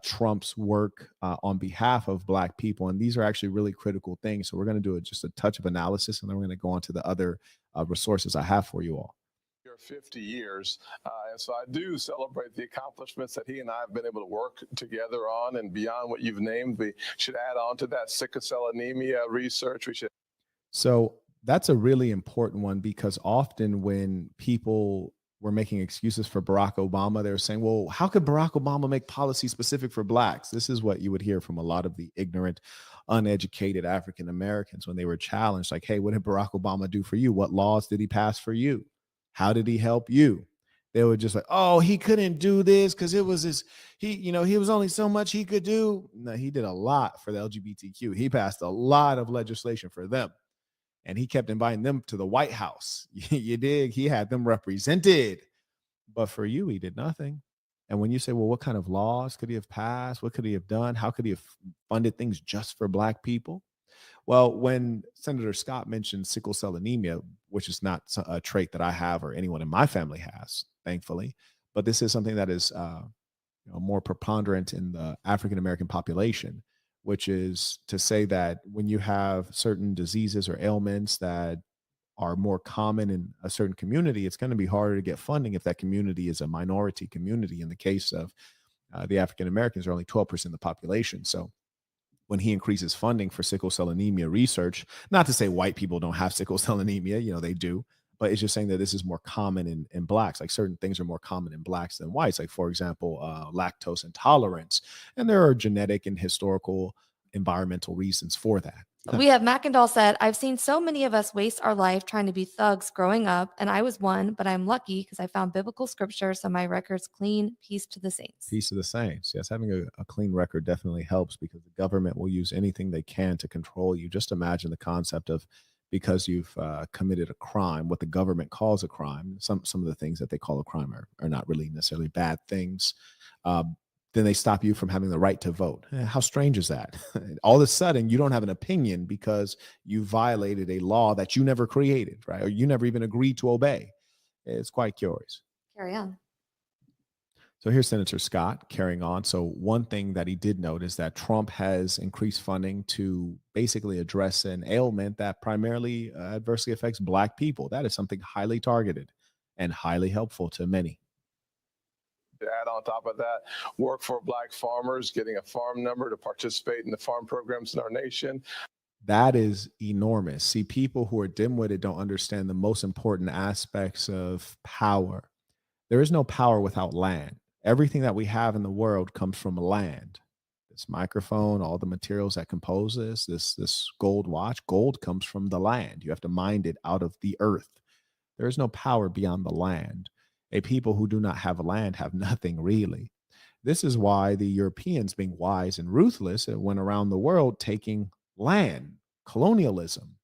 Trump's work on behalf of black people. And these are actually really critical things. So we're going to do just a touch of analysis, and then we're going to go on to the other resources I have for you all. 50 years. And so I do celebrate the accomplishments that he and I have been able to work together on, and beyond what you've named. We should add on to that sickle cell anemia research. So that's a really important one, because often when people were making excuses for Barack Obama, they were saying, well, how could Barack Obama make policy specific for blacks? This is what you would hear from a lot of the ignorant, uneducated African Americans when they were challenged, like, hey, what did Barack Obama do for you? What laws did he pass for you? How did he help you? They were just like, oh, he couldn't do this because it was his, he was only so much he could do. No, he did a lot for the LGBTQ. He passed a lot of legislation for them, and he kept inviting them to the White House. You dig? He had them represented. But for you, he did nothing. And when you say, well, what kind of laws could he have passed? What could he have done? How could he have funded things just for black people? Well, when Senator Scott mentioned sickle cell anemia, which is not a trait that I have or anyone in my family has, thankfully, but this is something that is more preponderant in the African American population, which is to say that when you have certain diseases or ailments that are more common in a certain community, it's going to be harder to get funding if that community is a minority community. In the case of the African Americans, are only 12% of the population. So when he increases funding for sickle cell anemia research, not to say white people don't have sickle cell anemia, they do, but it's just saying that this is more common in blacks. Like certain things are more common in blacks than whites, like, for example, lactose intolerance. And there are genetic and historical environmental reasons for that. We have Mackendall said, I've seen so many of us waste our life trying to be thugs growing up, and I was one, but I'm lucky because I found biblical scripture, so my record's clean. Peace to the saints. Peace to the saints. Yes, having a clean record definitely helps, because the government will use anything they can to control you. Just imagine the concept of, because you've committed a crime, what the government calls a crime. Some of the things that they call a crime are not really necessarily bad things. Then they stop you from having the right to vote. How strange is that? All of a sudden, you don't have an opinion because you violated a law that you never created, right? Or you never even agreed to obey. It's quite curious. Carry on. So here's Senator Scott carrying on. So one thing that he did note is that Trump has increased funding to basically address an ailment that primarily adversely affects black people. That is something highly targeted and highly helpful to many. To add on top of that, work for black farmers, getting a farm number to participate in the farm programs in our nation. That is enormous. See, people who are dim-witted don't understand the most important aspects of power. There is no power without land. Everything that we have in the world comes from land. This microphone, all the materials that compose this gold watch, gold comes from the land. You have to mine it out of the earth. There is no power beyond the land. A people who do not have land have nothing really. This is why the Europeans, being wise and ruthless, went around the world taking land, colonialism.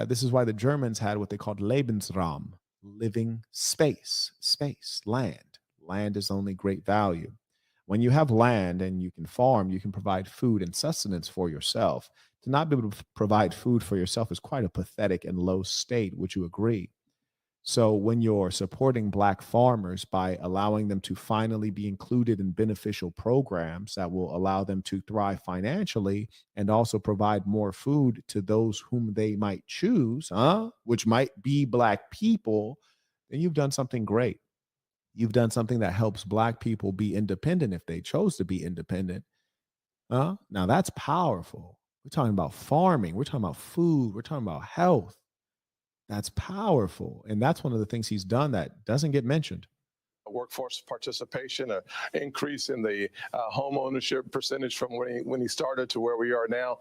This is why the Germans had what they called Lebensraum, living space, land. Land is only great value. When you have land and you can farm, you can provide food and sustenance for yourself. To not be able to provide food for yourself is quite a pathetic and low state. Would you agree? So when you're supporting Black farmers by allowing them to finally be included in beneficial programs that will allow them to thrive financially and also provide more food to those whom they might choose, which might be Black people, then you've done something great. You've done something that helps Black people be independent if they chose to be independent. Now that's powerful. We're talking about farming. We're talking about food. We're talking about health. That's powerful. And that's one of the things he's done that doesn't get mentioned. Workforce participation, an increase in the home ownership percentage from when he started to where we are now.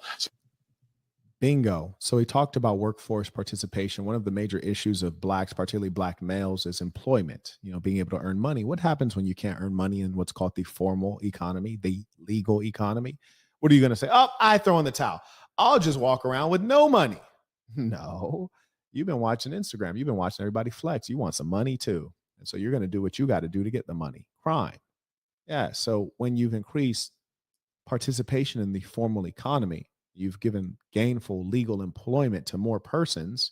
Bingo. So he talked about workforce participation. One of the major issues of Blacks, particularly Black males, is employment, being able to earn money. What happens when you can't earn money in what's called the formal economy, the legal economy? What are you going to say? Oh, I throw in the towel. I'll just walk around with no money. No. You've been watching Instagram. You've been watching everybody flex. You want some money too. And so you're going to do what you got to do to get the money. Crime. Yeah. So when you've increased participation in the formal economy, you've given gainful legal employment to more persons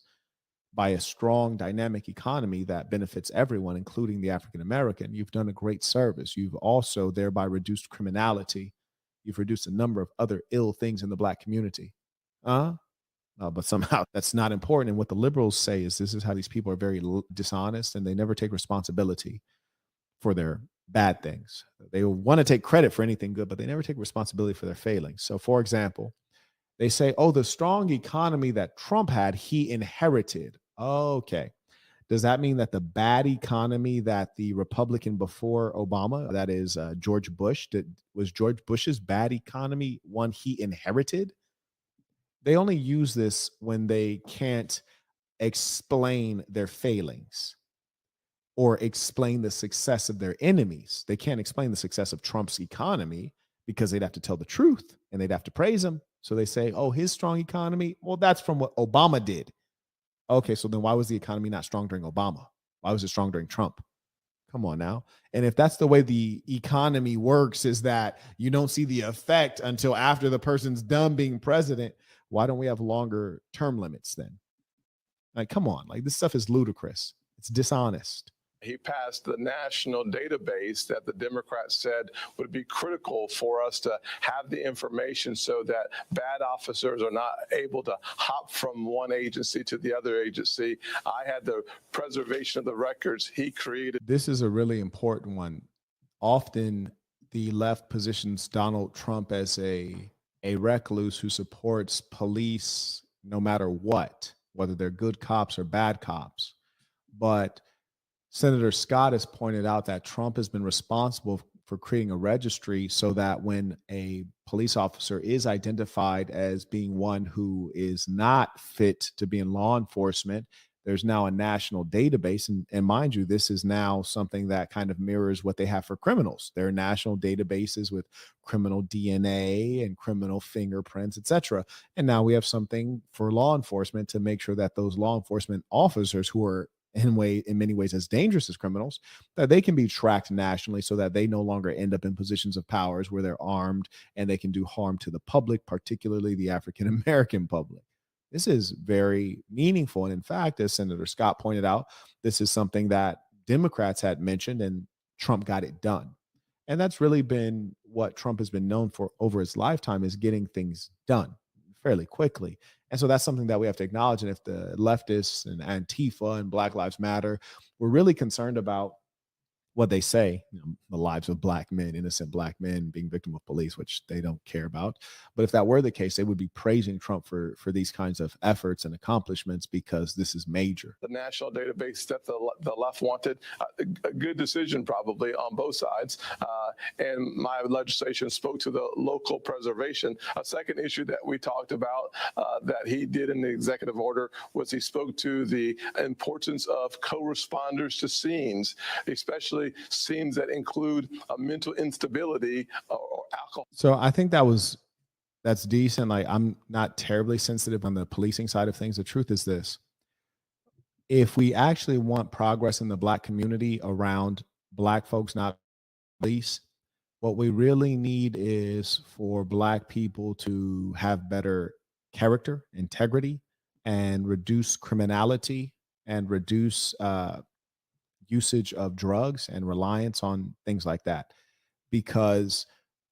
by a strong dynamic economy that benefits everyone, including the African American. You've done a great service. You've also thereby reduced criminality. You've reduced a number of other ill things in the Black community. But somehow that's not important. And what the liberals say is this is how these people are very dishonest and they never take responsibility for their bad things. They want to take credit for anything good, but they never take responsibility for their failings. So, for example, they say, oh, the strong economy that Trump had, he inherited. Okay. Does that mean that the bad economy that the Republican before Obama, that is George Bush, was George Bush's bad economy one he inherited? They only use this when they can't explain their failings or explain the success of their enemies. They can't explain the success of Trump's economy because they'd have to tell the truth and they'd have to praise him. So they say, oh, his strong economy, well, that's from what Obama did. Okay, so then why was the economy not strong during Obama? Why was it strong during Trump? Come on now. And if that's the way the economy works, is that you don't see the effect until after the person's done being president, why don't we have longer term limits then? Like, come on, like this stuff is ludicrous. It's dishonest. He passed the national database that the Democrats said would be critical for us to have the information so that bad officers are not able to hop from one agency to the other agency. I had the preservation of the records he created. This is a really important one. Often the left positions Donald Trump as a recluse who supports police no matter what, whether they're good cops or bad cops. But Senator Scott has pointed out that Trump has been responsible for creating a registry so that when a police officer is identified as being one who is not fit to be in law enforcement, there's now a national database. And mind you, this is now something that kind of mirrors what they have for criminals. There are national databases with criminal DNA and criminal fingerprints, etc. And now we have something for law enforcement to make sure that those law enforcement officers who are in many ways as dangerous as criminals, that they can be tracked nationally so that they no longer end up in positions of powers where they're armed and they can do harm to the public, particularly the African American public. This is very meaningful. And in fact, as Senator Scott pointed out, this is something that Democrats had mentioned and Trump got it done. And that's really been what Trump has been known for over his lifetime, is getting things done fairly quickly. And so that's something that we have to acknowledge. And if the leftists and Antifa and Black Lives Matter were really concerned about what they say, the lives of Black men, innocent Black men being victim of police, which they don't care about. But if that were the case, they would be praising Trump for these kinds of efforts and accomplishments because this is major. The national database that the left wanted, a good decision probably on both sides. And my legislation spoke to the local preservation. A second issue that we talked about that he did in the executive order was he spoke to the importance of co-responders to scenes, especially scenes that include mental instability or alcohol. So I think that was that's decent. Like, I'm not terribly sensitive on the policing side of things. The truth is this: if we actually want progress in the Black community around Black folks not police, what we really need is for Black people to have better character, integrity, and reduce criminality and reduce usage of drugs and reliance on things like that. Because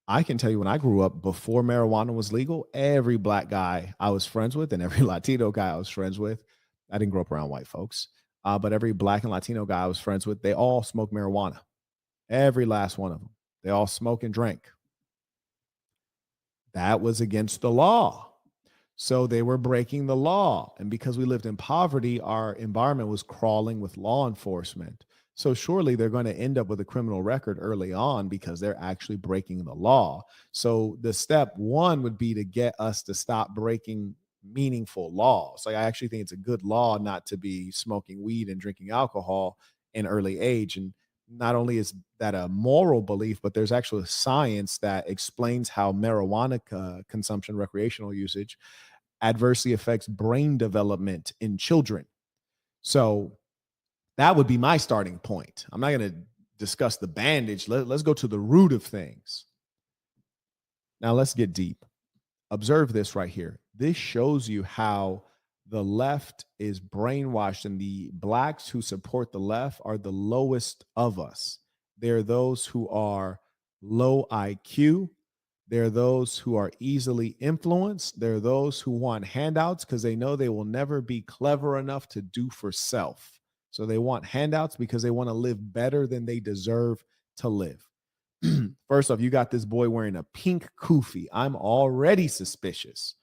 I can tell you, when I grew up, before marijuana was legal, every Black guy I was friends with and every Latino guy I was friends with, I didn't grow up around white folks, but every Black and Latino guy I was friends with, they all smoked marijuana. Every last one of them. They all smoke and drink. That was against the law. So they were breaking the law. And because we lived in poverty, our environment was crawling with law enforcement. So surely they're going to end up with a criminal record early on because they're actually breaking the law. So the step one would be to get us to stop breaking meaningful laws. Like, I actually think it's a good law not to be smoking weed and drinking alcohol in early age. And not only is that a moral belief, but there's actually science that explains how marijuana consumption, recreational usage, adversely affects brain development in children. So that would be my starting point. I'm not going to discuss the bandage. Let's go to the root of things. Now let's get deep. Observe this right here. This shows you how the left is brainwashed, and the Blacks who support the left are the lowest of us. They're those who are low IQ. They're those who are easily influenced. They're those who want handouts because they know they will never be clever enough to do for self. So they want handouts because they want to live better than they deserve to live. First off, you got this boy wearing a pink kufi. I'm already suspicious.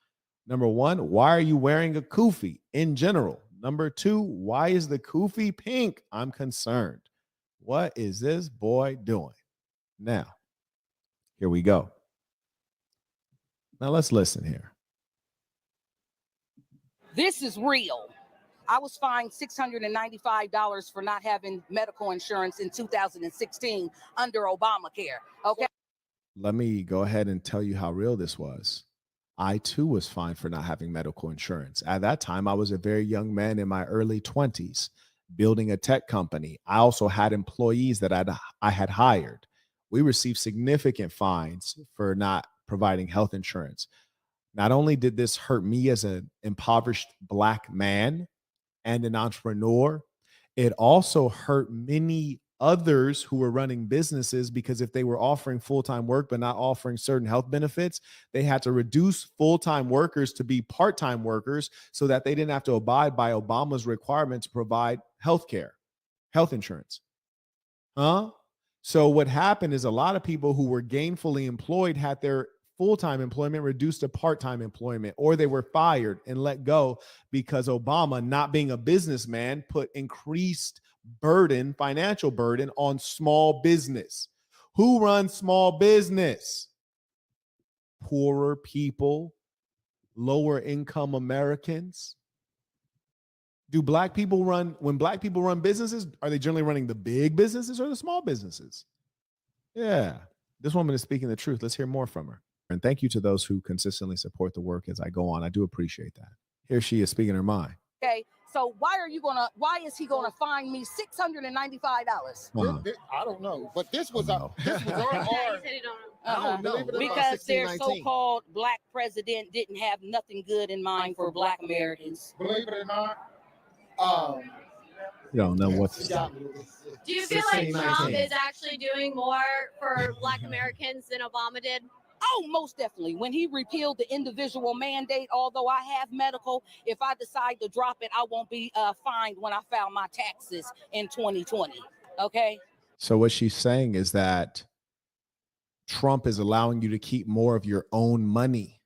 Number one, why are you wearing a kufi in general? Number two, why is the kufi pink? I'm concerned. What is this boy doing? Now, here we go. Now let's listen here. This is real. I was fined $695 for not having medical insurance in 2016 under Obamacare. Okay. Let me go ahead and tell you how real this was. I too was fined for not having medical insurance. At that time, I was a very young man in my early 20s, building a tech company. I also had employees that I had hired. We received significant fines for not providing health insurance. Not only did this hurt me as an impoverished Black man and an entrepreneur, it also hurt many others who were running businesses, because if they were offering full-time work but not offering certain health benefits, they had to reduce full-time workers to be part-time workers so that they didn't have to abide by Obama's requirement to provide health care, health insurance. So what happened is a lot of people who were gainfully employed had their full-time employment reduced to part-time employment, or they were fired and let go because Obama, not being a businessman, put increased burden, financial burden, on small business. Who runs small business? Poorer people, lower income Americans. Do Black people run, when Black people run businesses, are they generally running the big businesses or the small businesses? Yeah, this woman is speaking the truth. Let's hear more from her. And thank you to those who consistently support the work as I go on. I do appreciate that. Here she is speaking her mind. Okay. So why is he gonna fine me $695? I don't know, but this was our Uh-huh. Because their so-called Black president didn't have nothing good in mind for Black Americans. Believe it or not, You don't know what's. Do you feel like Trump is actually doing more for Black Americans than Obama did? Oh, most definitely. When he repealed the individual mandate, although I have medical, if I decide to drop it, I won't be fined when I file my taxes in 2020. Okay. So what she's saying is that Trump is allowing you to keep more of your own money.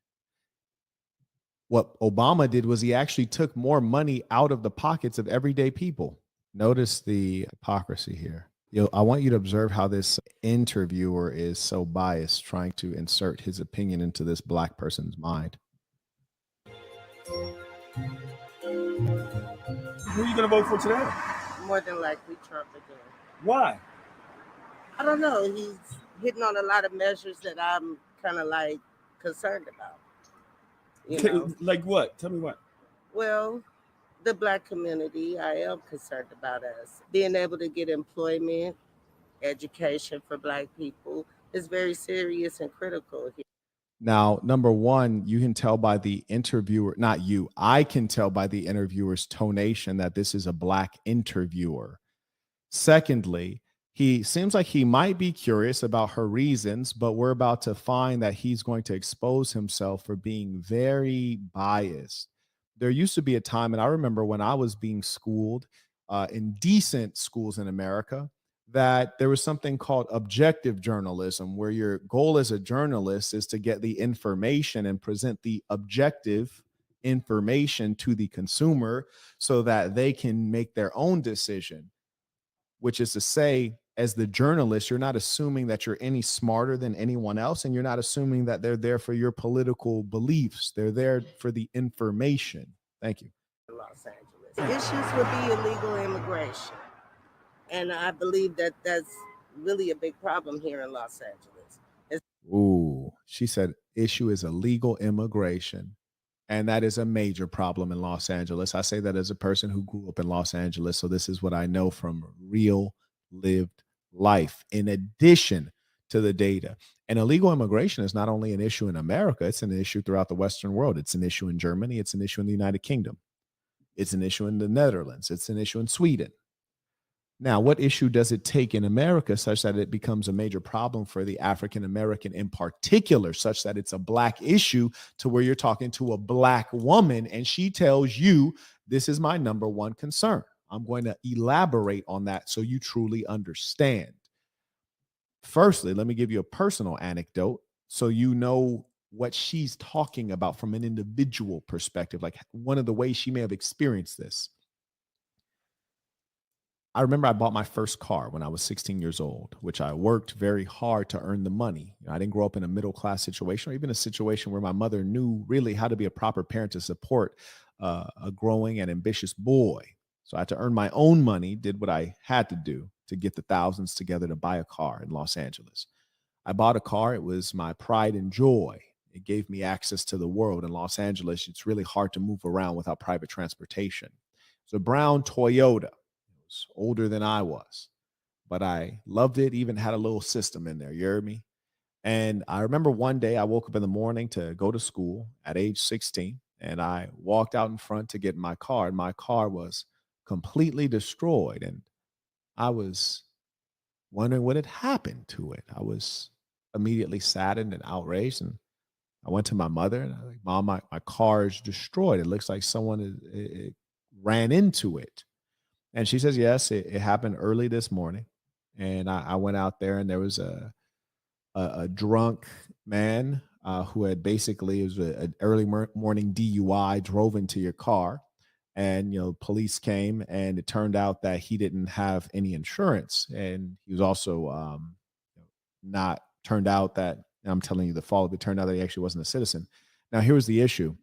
What Obama did was he actually took more money out of the pockets of everyday people. Notice the hypocrisy here. I want you to observe how this interviewer is so biased, trying to insert his opinion into this Black person's mind. Who are you going to vote for today? More than likely Trump again. Why? I don't know. He's hitting on a lot of measures that I'm kind of like concerned about. You know, Like what? Tell me what. well, the Black community, I am concerned about us being able to get employment, education for Black people is very serious and critical here. Now, number one, you can tell by the interviewer, not you, I can tell by the interviewer's tonation that this is a Black interviewer. Secondly, he seems like he might be curious about her reasons, but we're about to find that he's going to expose himself for being very biased. There used to be a time, and I remember when I was being schooled in decent schools in America, that there was something called objective journalism, where your goal as a journalist is to get the information and present the objective information to the consumer so that they can make their own decision, which is to say, as the journalist, you're not assuming that you're any smarter than anyone else, and you're not assuming that they're there for your political beliefs. They're there for the information. Thank you. Los Angeles. Issues would be illegal immigration. And I believe that that's really a big problem here in Los Angeles. Ooh, she said issue is illegal immigration. And that is a major problem in Los Angeles. I say that as a person who grew up in Los Angeles. So this is what I know from real lived life, in addition to the data. And illegal immigration is not only an issue in America, it's an issue throughout the Western world. It's an issue in Germany. It's an issue in the United Kingdom. It's an issue in the Netherlands. It's an issue in Sweden. Now, what issue does it take in America such that it becomes a major problem for the African American in particular, such that it's a Black issue, to where you're talking to a Black woman and she tells you, this is my number one concern? I'm going to elaborate on that so you truly understand. Firstly, let me give you a personal anecdote so you know what she's talking about from an individual perspective, like one of the ways she may have experienced this. I remember I bought my first car when I was 16 years old, which I worked very hard to earn the money. I didn't grow up in a middle-class situation, or even a situation where my mother knew really how to be a proper parent to support a growing and ambitious boy. So I had to earn my own money, did what I had to do to get the thousands together to buy a car in Los Angeles. I bought a car. It was my pride and joy. It gave me access to the world. In Los Angeles, it's really hard to move around without private transportation. It's a brown Toyota. Older than I was, but I loved it. Even had a little system in there. You heard me? And I remember one day I woke up in the morning to go to school at age 16, and I walked out in front to get in my car, and my car was completely destroyed. And I was wondering what had happened to it. I was immediately saddened and outraged, and I went to my mother and I was like, Mom, my car is destroyed. It looks like someone ran into it. And she says, yes, it happened early this morning. And I went out there, and there was a drunk man who had basically, it was an early morning DUI, drove into your car. And, police came, and it turned out that he didn't have any insurance. And he was also not turned out that, and I'm telling you the fault of it, turned out that he actually wasn't a citizen. Now, here was the issue.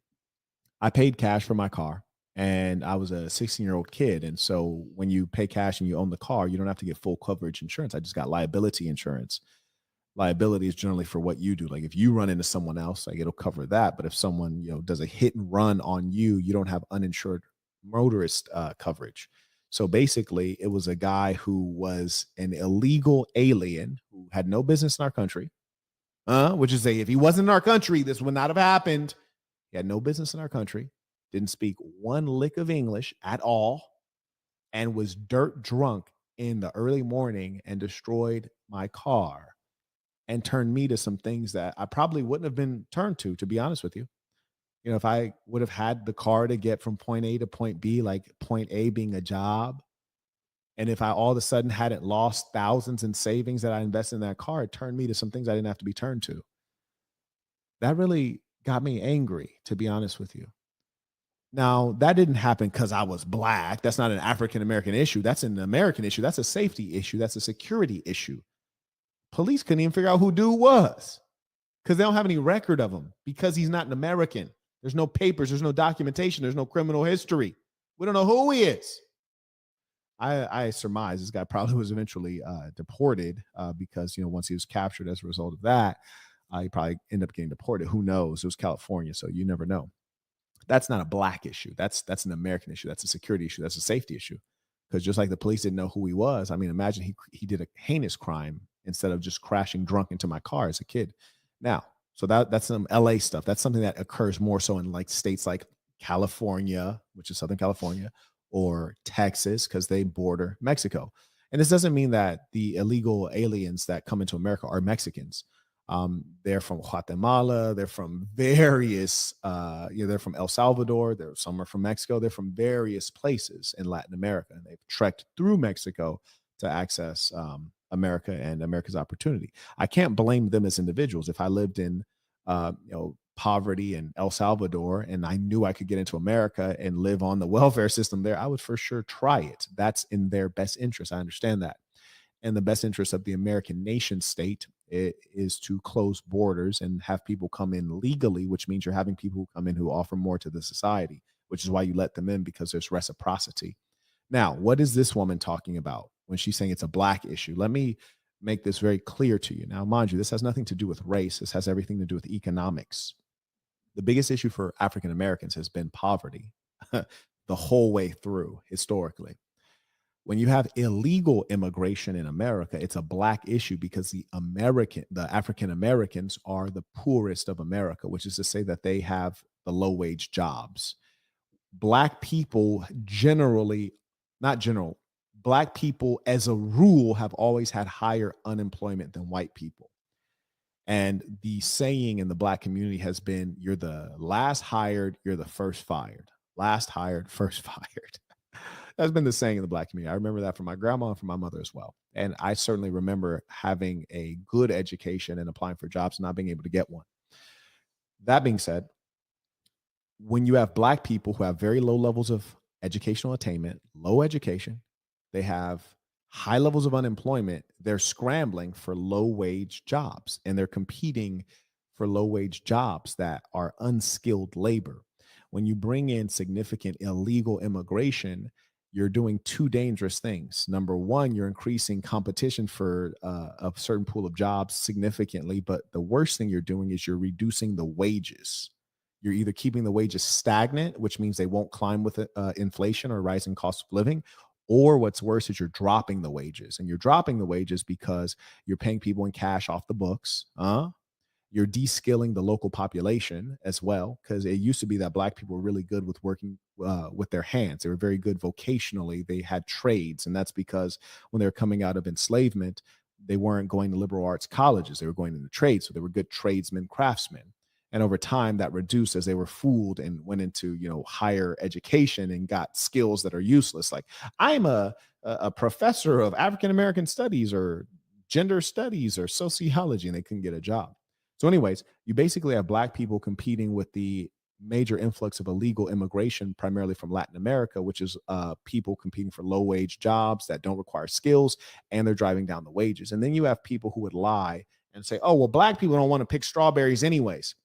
I paid cash for my car. And I was a 16-year-old kid. And so when you pay cash and you own the car, you don't have to get full coverage insurance. I just got liability insurance. Liability is generally for what you do. Like if you run into someone else, like it'll cover that. But if someone, does a hit and run on you, you don't have uninsured motorist coverage. So basically it was a guy who was an illegal alien who had no business in our country. Which is if he wasn't in our country, this would not have happened. He had no business in our country. Didn't speak one lick of English at all, and was dirt drunk in the early morning and destroyed my car and turned me to some things that I probably wouldn't have been turned to be honest with you. If I would have had the car to get from point A to point B, like point A being a job, and if I all of a sudden hadn't lost thousands in savings that I invested in that car, it turned me to some things I didn't have to be turned to. That really got me angry, to be honest with you. Now, that didn't happen because I was Black. That's not an African-American issue. That's an American issue. That's a safety issue. That's a security issue. Police couldn't even figure out who dude was because they don't have any record of him because he's not an American. There's no papers. There's no documentation. There's no criminal history. We don't know who he is. I surmise this guy probably was eventually deported because, once he was captured as a result of that. He probably end up getting deported. Who knows? It was California, so you never know. That's not a black issue. That's an American issue. That's a security issue. That's a safety issue. Because just like the police didn't know who he was, I mean, imagine he did a heinous crime instead of just crashing drunk into my car as a kid. Now, so that's some LA stuff. That's something that occurs more so in like states like California, which is Southern California, or Texas, because they border Mexico. And this doesn't mean that the illegal aliens that come into America are Mexicans. They're from Guatemala. They're from various, they're from El Salvador. Some are from Mexico. They're from various places in Latin America. And they've trekked through Mexico to access America and America's opportunity. I can't blame them as individuals. If I lived in, poverty in El Salvador and I knew I could get into America and live on the welfare system there, I would for sure try it. That's in their best interest. I understand that. And the best interest of the American nation state is to close borders and have people come in legally, which means you're having people who come in who offer more to the society, which is why you let them in, because there's reciprocity. Now, what is this woman talking about when she's saying it's a black issue? Let me make this very clear to you. Now, mind you, this has nothing to do with race. This has everything to do with economics. The biggest issue for African Americans has been poverty the whole way through historically. When you have illegal immigration in America, it's a black issue because the African Americans are the poorest of America, which is to say that they have the low wage jobs. Black people black people as a rule have always had higher unemployment than white people. And the saying in the black community has been, you're the last hired, you're the first fired. Last hired, first fired. That's been the saying in the black community. I remember that from my grandma and from my mother as well. And I certainly remember having a good education and applying for jobs and not being able to get one. That being said, when you have black people who have very low levels of educational attainment, low education, they have high levels of unemployment, they're scrambling for low wage jobs and they're competing for low wage jobs that are unskilled labor. When you bring in significant illegal immigration, you're doing two dangerous things. Number one, you're increasing competition for a certain pool of jobs significantly. But the worst thing you're doing is you're reducing the wages. You're either keeping the wages stagnant, which means they won't climb with inflation or rising cost of living, or what's worse is you're dropping the wages. And you're dropping the wages because you're paying people in cash off the books. You're de-skilling the local population as well, because it used to be that black people were really good with working with their hands. They were very good vocationally. They had trades, and that's because when they were coming out of enslavement, they weren't going to liberal arts colleges. They were going into trades, so they were good tradesmen, craftsmen. And over time, that reduced as they were fooled and went into higher education and got skills that are useless. Like, I'm a professor of African American studies or gender studies or sociology, and they couldn't get a job. So anyways, you basically have black people competing with the major influx of illegal immigration, primarily from Latin America, which is people competing for low wage jobs that don't require skills, and they're driving down the wages. And then you have people who would lie and say, oh, well, black people don't want to pick strawberries anyways.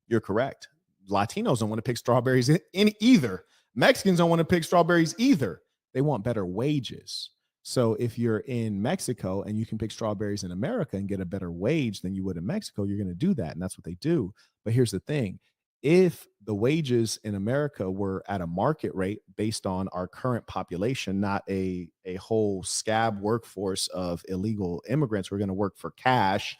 You're correct. Latinos don't want to pick strawberries in either. Mexicans don't want to pick strawberries either. They want better wages. So if you're in Mexico and you can pick strawberries in America and get a better wage than you would in Mexico, you're going to do that. And that's what they do. But here's the thing. If the wages in America were at a market rate based on our current population, not a whole scab workforce of illegal immigrants who are going to work for cash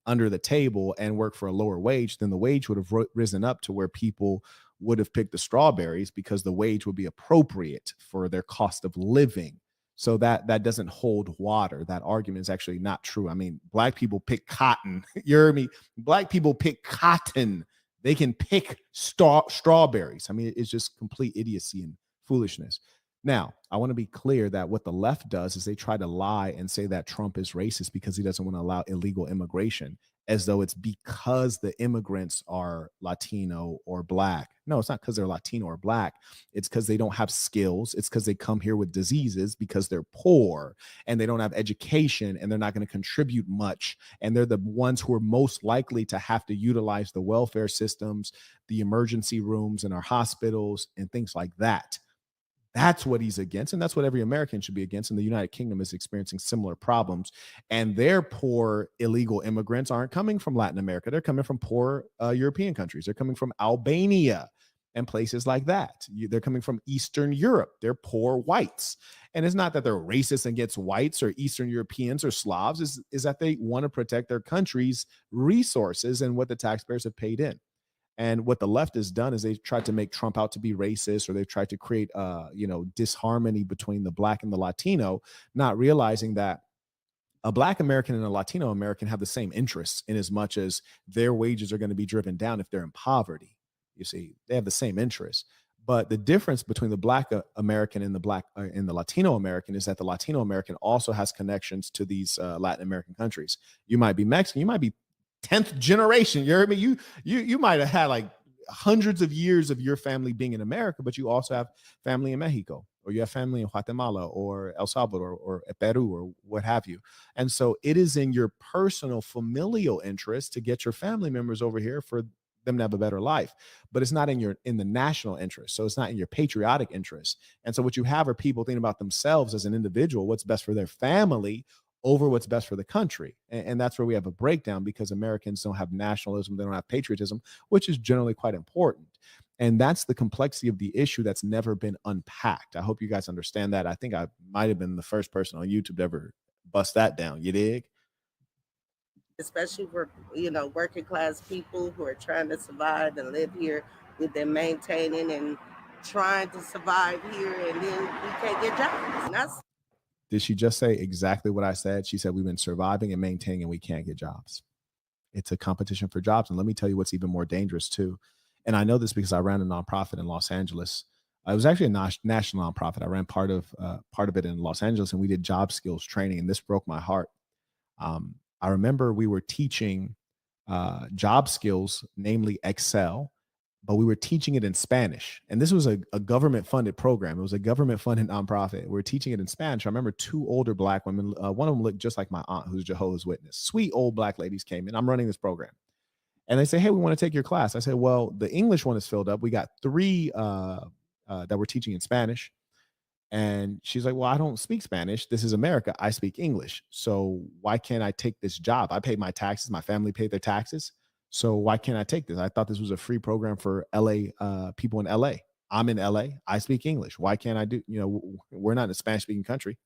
under the table and work for a lower wage, then the wage would have risen up to where people would have picked the strawberries because the wage would be appropriate for their cost of living. So that doesn't hold water. That argument is actually not true. I mean, black people pick cotton. You heard me? Black people pick cotton. They can pick strawberries. I mean, it's just complete idiocy and foolishness. Now, I want to be clear that what the left does is they try to lie and say that Trump is racist because he doesn't want to allow illegal immigration, as though it's because the immigrants are Latino or black. No, it's not because they're Latino or black. It's because they don't have skills. It's because they come here with diseases because they're poor and they don't have education and they're not going to contribute much. And they're the ones who are most likely to have to utilize the welfare systems, the emergency rooms in our hospitals and things like that. That's what he's against, and that's what every American should be against. And the United Kingdom is experiencing similar problems. And their poor illegal immigrants aren't coming from Latin America. They're coming from poor European countries. They're coming from Albania and places like that. They're coming from Eastern Europe. They're poor whites. And it's not that they're racist against whites or Eastern Europeans or Slavs, is that they want to protect their country's resources and what the taxpayers have paid in. And what the left has done is they've tried to make Trump out to be racist, or they've tried to create, disharmony between the Black and the Latino, not realizing that a Black American and a Latino American have the same interests in as much as their wages are going to be driven down if they're in poverty. You see, they have the same interests. But the difference between the Black American and the Latino American is that the Latino American also has connections to these Latin American countries. You might be Mexican, you might be 10th generation. You heard me? You might have had like hundreds of years of your family being in America, but you also have family in Mexico, or you have family in Guatemala or El Salvador or Peru or what have you. And so it is in your personal familial interest to get your family members over here for them to have a better life, but it's not in the national interest. So it's not in your patriotic interest. And so what you have are people thinking about themselves as an individual, what's best for their family over what's best for the country. And that's where we have a breakdown, because Americans don't have nationalism, they don't have patriotism, which is generally quite important. And that's the complexity of the issue that's never been unpacked. I hope you guys understand that. I think I might have been the first person on YouTube to ever bust that down. You dig? Especially for, working class people who are trying to survive and live here. We've been maintaining and trying to survive here, and then we can't get jobs. And that's Did she just say exactly what I said? She said, we've been surviving and maintaining and we can't get jobs. It's a competition for jobs. And let me tell you what's even more dangerous too. And I know this because I ran a nonprofit in Los Angeles. It was actually a national nonprofit. I ran part of it in Los Angeles, and we did job skills training. And this broke my heart. I remember we were teaching job skills, namely Excel, but we were teaching it in Spanish. And this was a government-funded program. It was a government-funded nonprofit. We were teaching it in Spanish. I remember two older Black women. One of them looked just like my aunt, who's Jehovah's Witness. Sweet old Black ladies came in. I'm running this program. And they say, hey, we want to take your class. I said, well, the English one is filled up. We got 3 that we're teaching in Spanish. And she's like, well, I don't speak Spanish. This is America. I speak English. So why can't I take this job? I pay my taxes. My family paid their taxes. So why can't I take this? I thought this was a free program for LA people in LA. I'm in LA. I speak English. Why can't I do, we're not a Spanish speaking country.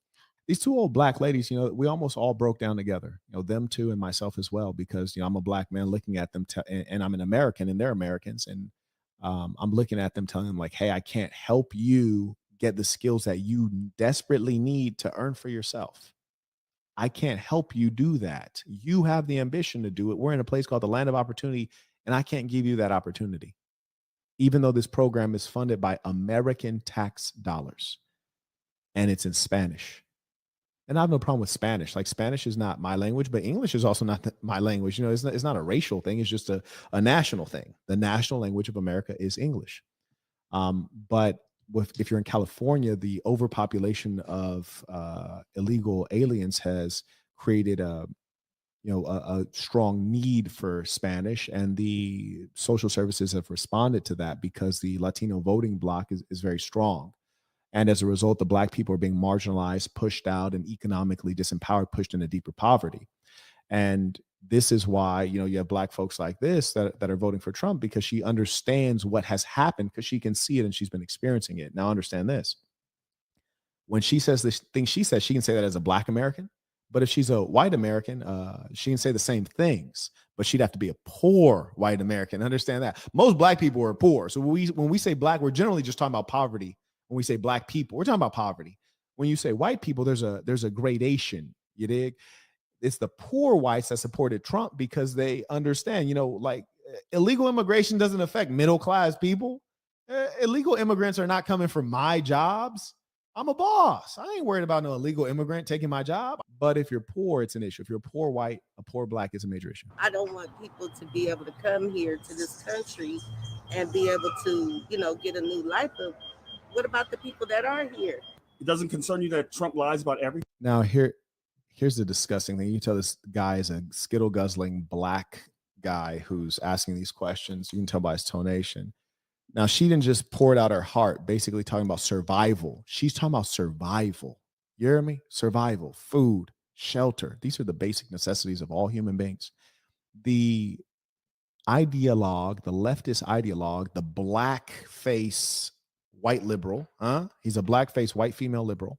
These 2 old Black ladies, we almost all broke down together, them too, and myself as well, because, I'm a Black man looking at them and I'm an American and they're Americans. And I'm looking at them telling them like, hey, I can't help you get the skills that you desperately need to earn for yourself. I can't help you do that. You have the ambition to do it. We're in a place called the land of opportunity, and I can't give you that opportunity, even though this program is funded by American tax dollars and it's in Spanish. And I have no problem with Spanish. Like, Spanish is not my language, but English is also not my language. It's not a racial thing. It's just a national thing. The national language of America is English. But if you're in California, the overpopulation of illegal aliens has created a strong need for Spanish, and the social services have responded to that because the Latino voting bloc is very strong. And as a result, the Black people are being marginalized, pushed out, and economically disempowered, pushed into deeper poverty. And this is why, you have Black folks like this that are voting for Trump, because she understands what has happened, because she can see it and she's been experiencing it. Now, understand this. When she says this thing she says, she can say that as a Black American. But if she's a white American, she can say the same things, but she'd have to be a poor white American. Understand that. Most Black people are poor. So when we say Black, we're generally just talking about poverty. When we say Black people, we're talking about poverty. When you say white people, there's a gradation. You dig? It's the poor whites that supported Trump because they understand, like, illegal immigration doesn't affect middle class people. Illegal immigrants are not coming for my jobs. I'm a boss. I ain't worried about no illegal immigrant taking my job. But if you're poor, it's an issue. If you're a poor white, a poor Black is a major issue. I don't want people to be able to come here to this country and be able to, get a new life. But what about the people that are here? It doesn't concern you that Trump lies about everything? Now, here's the disgusting thing. You tell this guy is a skittle guzzling Black guy who's asking these questions. You can tell by his tonation. Now, she didn't just pour it out her heart, basically talking about survival. She's talking about survival. You hear me? Survival, food, shelter. These are the basic necessities of all human beings. The ideologue, the leftist ideologue, the blackface white liberal, he's a blackface white female liberal.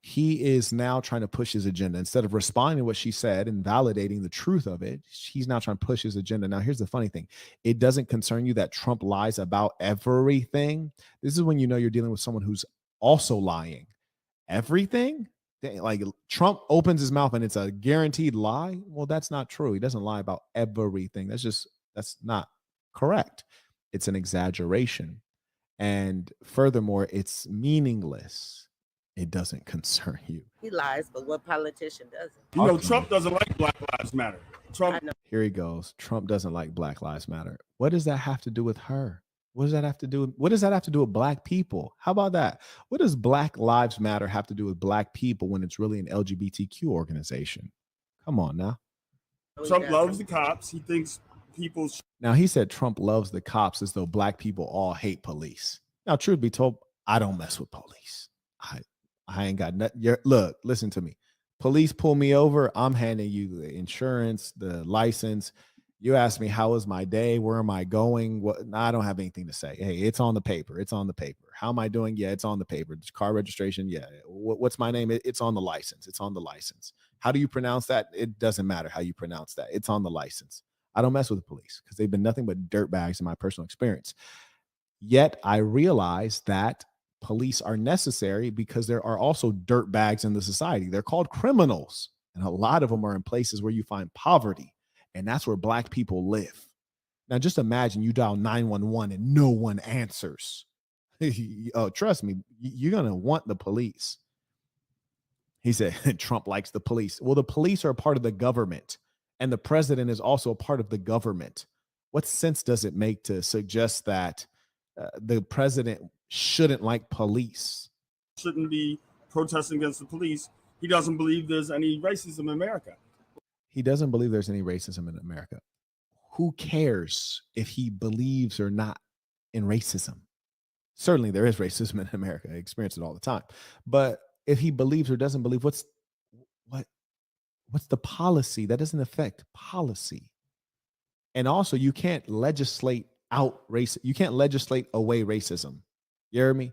He is now trying to push his agenda. Instead of responding to what she said and validating the truth of it, he's now trying to push his agenda. Now, here's the funny thing. It doesn't concern you that Trump lies about everything. This is when you know you're dealing with someone who's also lying. Everything? Like Trump opens his mouth and it's a guaranteed lie. Well, that's not true. He doesn't lie about everything. That's not correct. It's an exaggeration. And furthermore, it's meaningless. It doesn't concern you. He lies, but what politician doesn't? You know, Trump doesn't like Black Lives Matter. Trump. Here he goes. Trump doesn't like Black Lives Matter. What does that have to do with her? What does that have to do with black people? How about that? What does Black Lives Matter have to do with black people when it's really an LGBTQ organization? Come on now. Trump loves the cops. He thinks people. Now, he said Trump loves the cops as though black people all hate police. Now, truth be told, I don't mess with police. I ain't got nothing. Look, listen to me. Police pull me over. I'm handing you the insurance, the license. You ask me, how was my day? Where am I going? What? I don't have anything to say. Hey, it's on the paper. It's on the paper. How am I doing? Yeah, it's on the paper. Car registration. Yeah. What's my name? It's on the license. It's on the license. How do you pronounce that? It doesn't matter how you pronounce that. It's on the license. I don't mess with the police because they've been nothing but dirtbags in my personal experience. Yet I realize that police are necessary because there are also dirtbags in the society. They're called criminals. And a lot of them are in places where you find poverty. And that's where black people live. Now, just imagine you dial 911 and no one answers. Oh, trust me, you're going to want the police. He said, Trump likes the police. Well, the police are a part of the government, and the president is also a part of the government. What sense does it make to suggest that the president shouldn't like police? Shouldn't be protesting against the police. He doesn't believe there's any racism in America. He doesn't believe there's any racism in America. Who cares if he believes or not in racism? Certainly there is racism in America. I experience it all the time. But if he believes or doesn't believe, what's the policy? That doesn't affect policy. And also, you can't legislate out race. You can't legislate away racism. You hear me?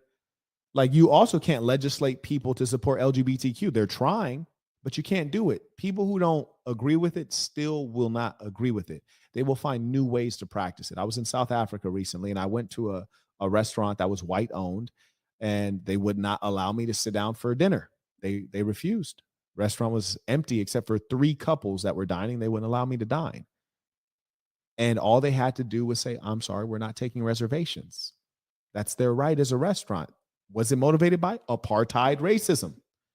Like, you also can't legislate people to support LGBTQ. They're trying, but you can't do it. People who don't agree with it still will not agree with it. They will find new ways to practice it. I was in South Africa recently, and I went to a restaurant that was white owned, and they would not allow me to sit down for dinner. They refused. Restaurant was empty except for 3 couples that were dining. They wouldn't allow me to dine. And all they had to do was say, I'm sorry, we're not taking reservations. That's their right as a restaurant. Was it motivated by apartheid racism?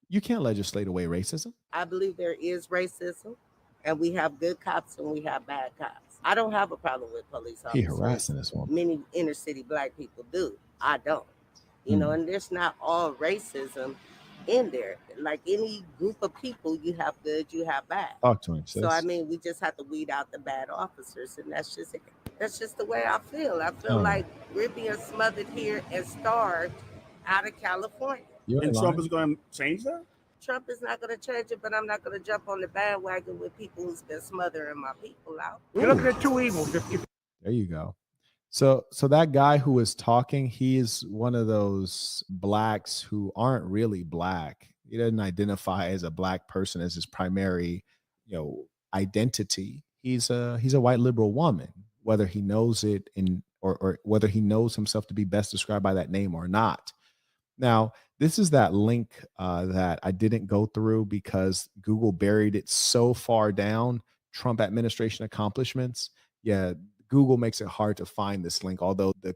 You can't legislate away racism. I believe there is racism, and we have good cops and we have bad cops. I don't have a problem with police officers. He harassing this woman. Many inner city black people do. I don't. You know, and there's not all racism in there. Like any group of people, you have good, you have bad. Talk to him, sis. So I mean, we just have to weed out the bad officers, and that's just it. That's just the way I feel. I feel like we're being smothered here and starved out of California. And Trump is going to change that? Trump is not going to change it, but I'm not going to jump on the bandwagon with people who's been smothering my people out. You're looking at two evils. There you go. So that guy who was talking, he is one of those blacks who aren't really black. He doesn't identify as a black person as his primary, identity. He's a white liberal woman, whether he knows it or whether he knows himself to be best described by that name or not. Now, this is that link that I didn't go through because Google buried it so far down. Trump administration accomplishments. Yeah, Google makes it hard to find this link, although the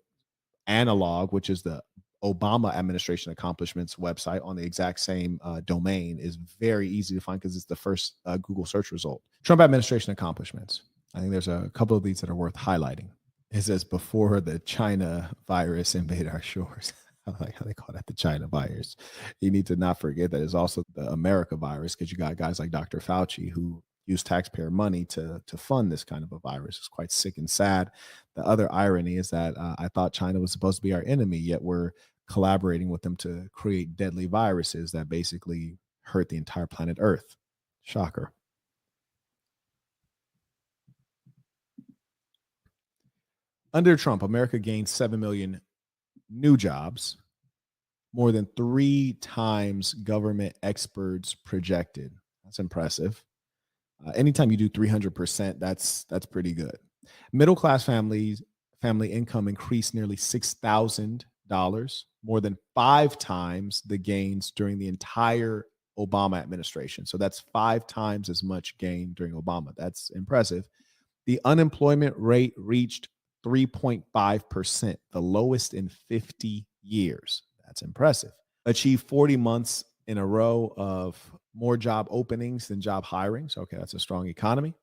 analog, which is the Obama administration accomplishments website on the exact same domain, is very easy to find because it's the first Google search result. Trump administration accomplishments. I think there's a couple of these that are worth highlighting. It says before the China virus invaded our shores. I like how they call that the China virus. You need to not forget that it's also the America virus because you got guys like Dr. Fauci who use taxpayer money to fund this kind of a virus. It's quite sick and sad. The other irony is that I thought China was supposed to be our enemy, yet we're collaborating with them to create deadly viruses that basically hurt the entire planet Earth. Shocker. Under Trump, America gained 7 million new jobs, more than 3 times government experts projected. That's impressive. Anytime you do 300%, that's pretty good. Middle class family income increased nearly $6,000, more than 5 times the gains during the entire Obama administration. So that's 5 times as much gain during Obama. That's impressive. The unemployment rate reached 3.5%, the lowest in 50 years. That's impressive. Achieved 40 months in a row of more job openings than job hirings. Okay, that's a strong economy.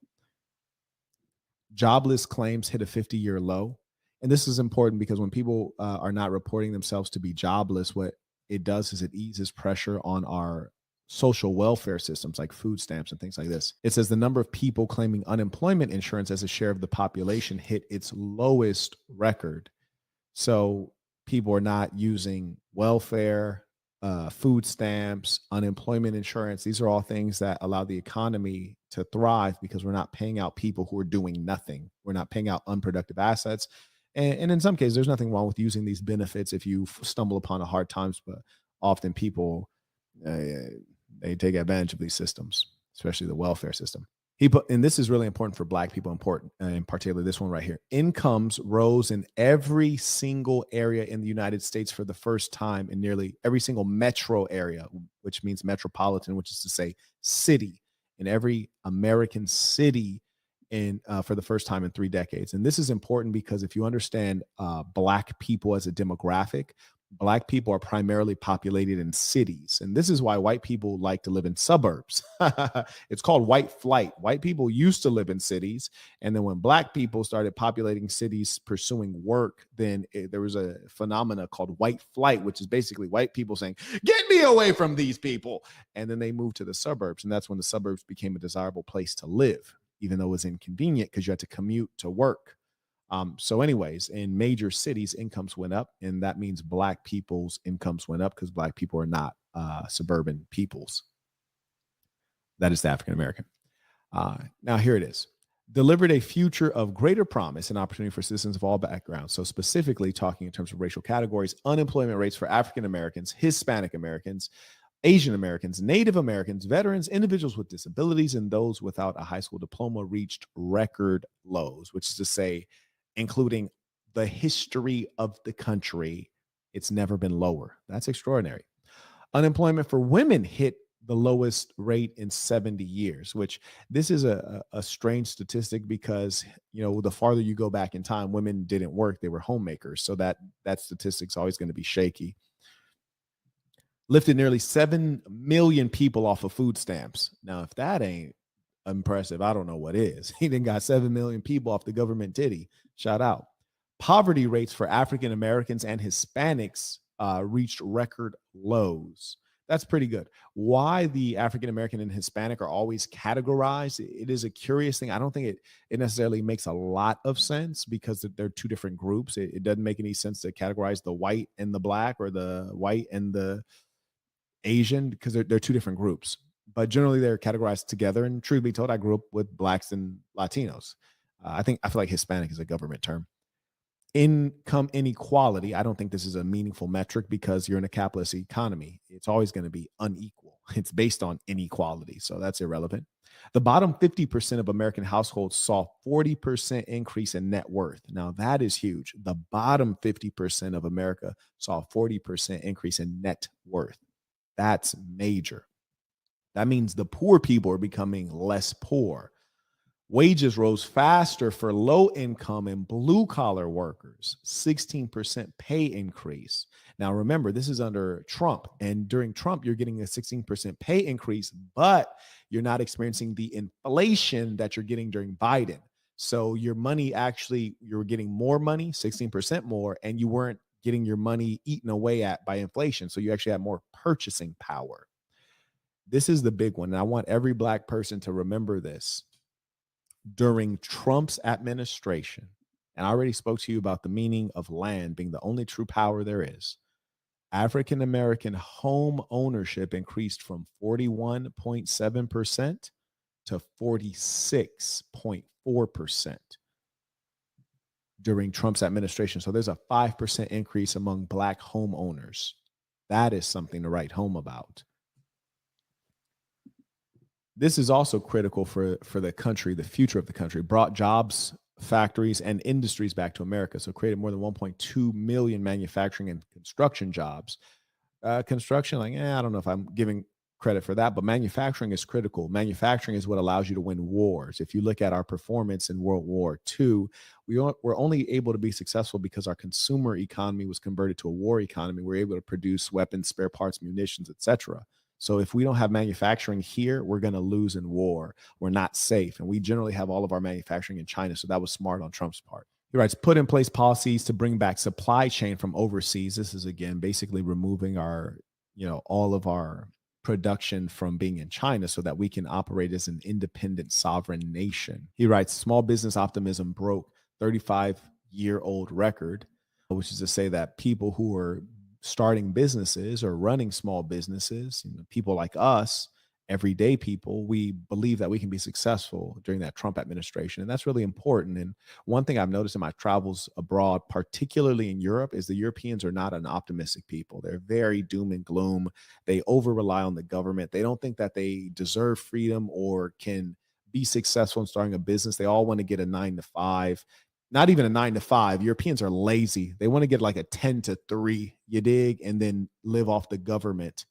Jobless claims hit a 50-year low. And this is important because when people are not reporting themselves to be jobless, what it does is it eases pressure on our social welfare systems like food stamps and things like this. It says the number of people claiming unemployment insurance as a share of the population hit its lowest record. So people are not using welfare, food stamps, unemployment insurance. These are all things that allow the economy to thrive because we're not paying out people who are doing nothing. We're not paying out unproductive assets. And in some cases, there's nothing wrong with using these benefits if you stumble upon a hard times, but often people, they take advantage of these systems, especially the welfare system. And this is really important for Black people, in particular this one right here. Incomes rose in every single area in the United States for the first time in nearly every single metro area, which means metropolitan, which is to say city, in every American city for the first time in 3 decades. And this is important because if you understand Black people as a demographic, Black people are primarily populated in cities. And this is why white people like to live in suburbs. It's called white flight. White people used to live in cities. And then when Black people started populating cities pursuing work, then there was a phenomena called white flight, which is basically white people saying, get me away from these people. And then they moved to the suburbs. And that's when the suburbs became a desirable place to live, even though it was inconvenient because you had to commute to work. So anyways, in major cities, incomes went up, and that means Black people's incomes went up because Black people are not suburban peoples. That is the African American. Now here it is. Delivered a future of greater promise and opportunity for citizens of all backgrounds. So specifically talking in terms of racial categories, unemployment rates for African Americans, Hispanic Americans, Asian Americans, Native Americans, veterans, individuals with disabilities, and those without a high school diploma reached record lows, which is to say, including the history of the country, it's never been lower. That's extraordinary. Unemployment for women hit the lowest rate in 70 years, which this is a strange statistic because, you know, the farther you go back in time, women didn't work, they were homemakers. So that statistic's always going to be shaky. Lifted nearly 7 million people off of food stamps. Now, if that ain't impressive, I don't know what is. He done got 7 million people off the government titty. Shout out. Poverty rates for African Americans and Hispanics reached record lows. That's pretty good. Why the African American and Hispanic are always categorized, it is a curious thing. I don't think it necessarily makes a lot of sense because they're 2 different groups. It doesn't make any sense to categorize the white and the Black or the white and the Asian because they're 2 different groups. But generally they're categorized together. And truth be told, I grew up with Blacks and Latinos. I feel like Hispanic is a government term. Income inequality, I don't think this is a meaningful metric because you're in a capitalist economy. It's always going to be unequal. It's based on inequality, so that's irrelevant. The bottom 50% of American households saw 40% increase in net worth. Now, that is huge. The bottom 50% of America saw a 40% increase in net worth. That's major. That means the poor people are becoming less poor. Wages rose faster for low-income and blue-collar workers, 16% pay increase. Now, remember, this is under Trump, and during Trump, you're getting a 16% pay increase, but you're not experiencing the inflation that you're getting during Biden. So your money actually, you're getting more money, 16% more, and you weren't getting your money eaten away at by inflation. So you actually have more purchasing power. This is the big one. And I want every Black person to remember this. During Trump's administration, and I already spoke to you about the meaning of land being the only true power there is, African American home ownership increased from 41.7% to 46.4% during Trump's administration. So there's a 5% increase among Black homeowners. That is something to write home about. This is also critical for the country, the future of the country. Brought jobs, factories, and industries back to America. So created more than 1.2 million manufacturing and construction jobs. Construction, like, I don't know if I'm giving credit for that, but manufacturing is critical. Manufacturing is what allows you to win wars. If you look at our performance in World War II, we're only able to be successful because our consumer economy was converted to a war economy. We're able to produce weapons, spare parts, munitions, etc. So if we don't have manufacturing here, we're going to lose in war. We're not safe. And we generally have all of our manufacturing in China. So that was smart on Trump's part. He writes, put in place policies to bring back supply chain from overseas. This is, again, basically removing our, all of our production from being in China so that we can operate as an independent sovereign nation. He writes, small business optimism broke 35-year-old record, which is to say that people who are starting businesses or running small businesses, people like us, everyday people, we believe that we can be successful during that Trump administration. And that's really important. And one thing I've noticed in my travels abroad, particularly in Europe, is the Europeans are not an optimistic people. They're very doom and gloom. They over rely on the government. They don't think that they deserve freedom or can be successful in starting a business. They all want to get a 9-to-5. Not even a 9-to-5. Europeans are lazy. They want to get like a 10-to-3, you dig, and then live off the government.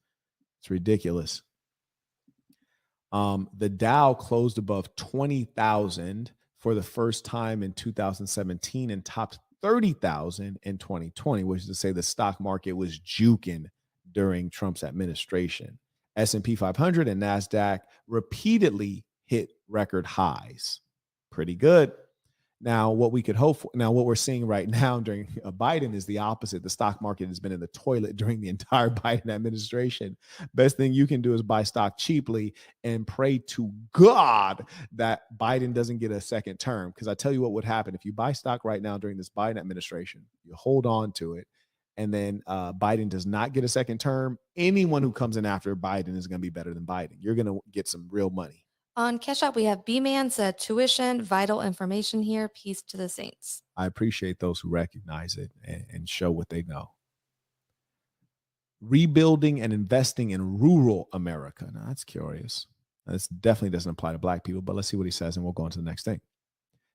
It's ridiculous. The Dow closed above 20,000 for the first time in 2017 and topped 30,000 in 2020, which is to say the stock market was juking during Trump's administration. S&P 500 and NASDAQ repeatedly hit record highs. Pretty good. Now, what we could hope for, now what we're seeing right now during Biden is the opposite. The stock market has been in the toilet during the entire Biden administration. Best thing you can do is buy stock cheaply and pray to God that Biden doesn't get a second term. Because I tell you what would happen if you buy stock right now during this Biden administration, you hold on to it, and then Biden does not get a second term. Anyone who comes in after Biden is going to be better than Biden. You're going to get some real money. On Cash App, we have B-Man said, tuition, vital information here. Peace to the saints. I appreciate those who recognize it and show what they know. Rebuilding and investing in rural America. Now, that's curious. This definitely doesn't apply to Black people, but let's see what he says, and we'll go on to the next thing.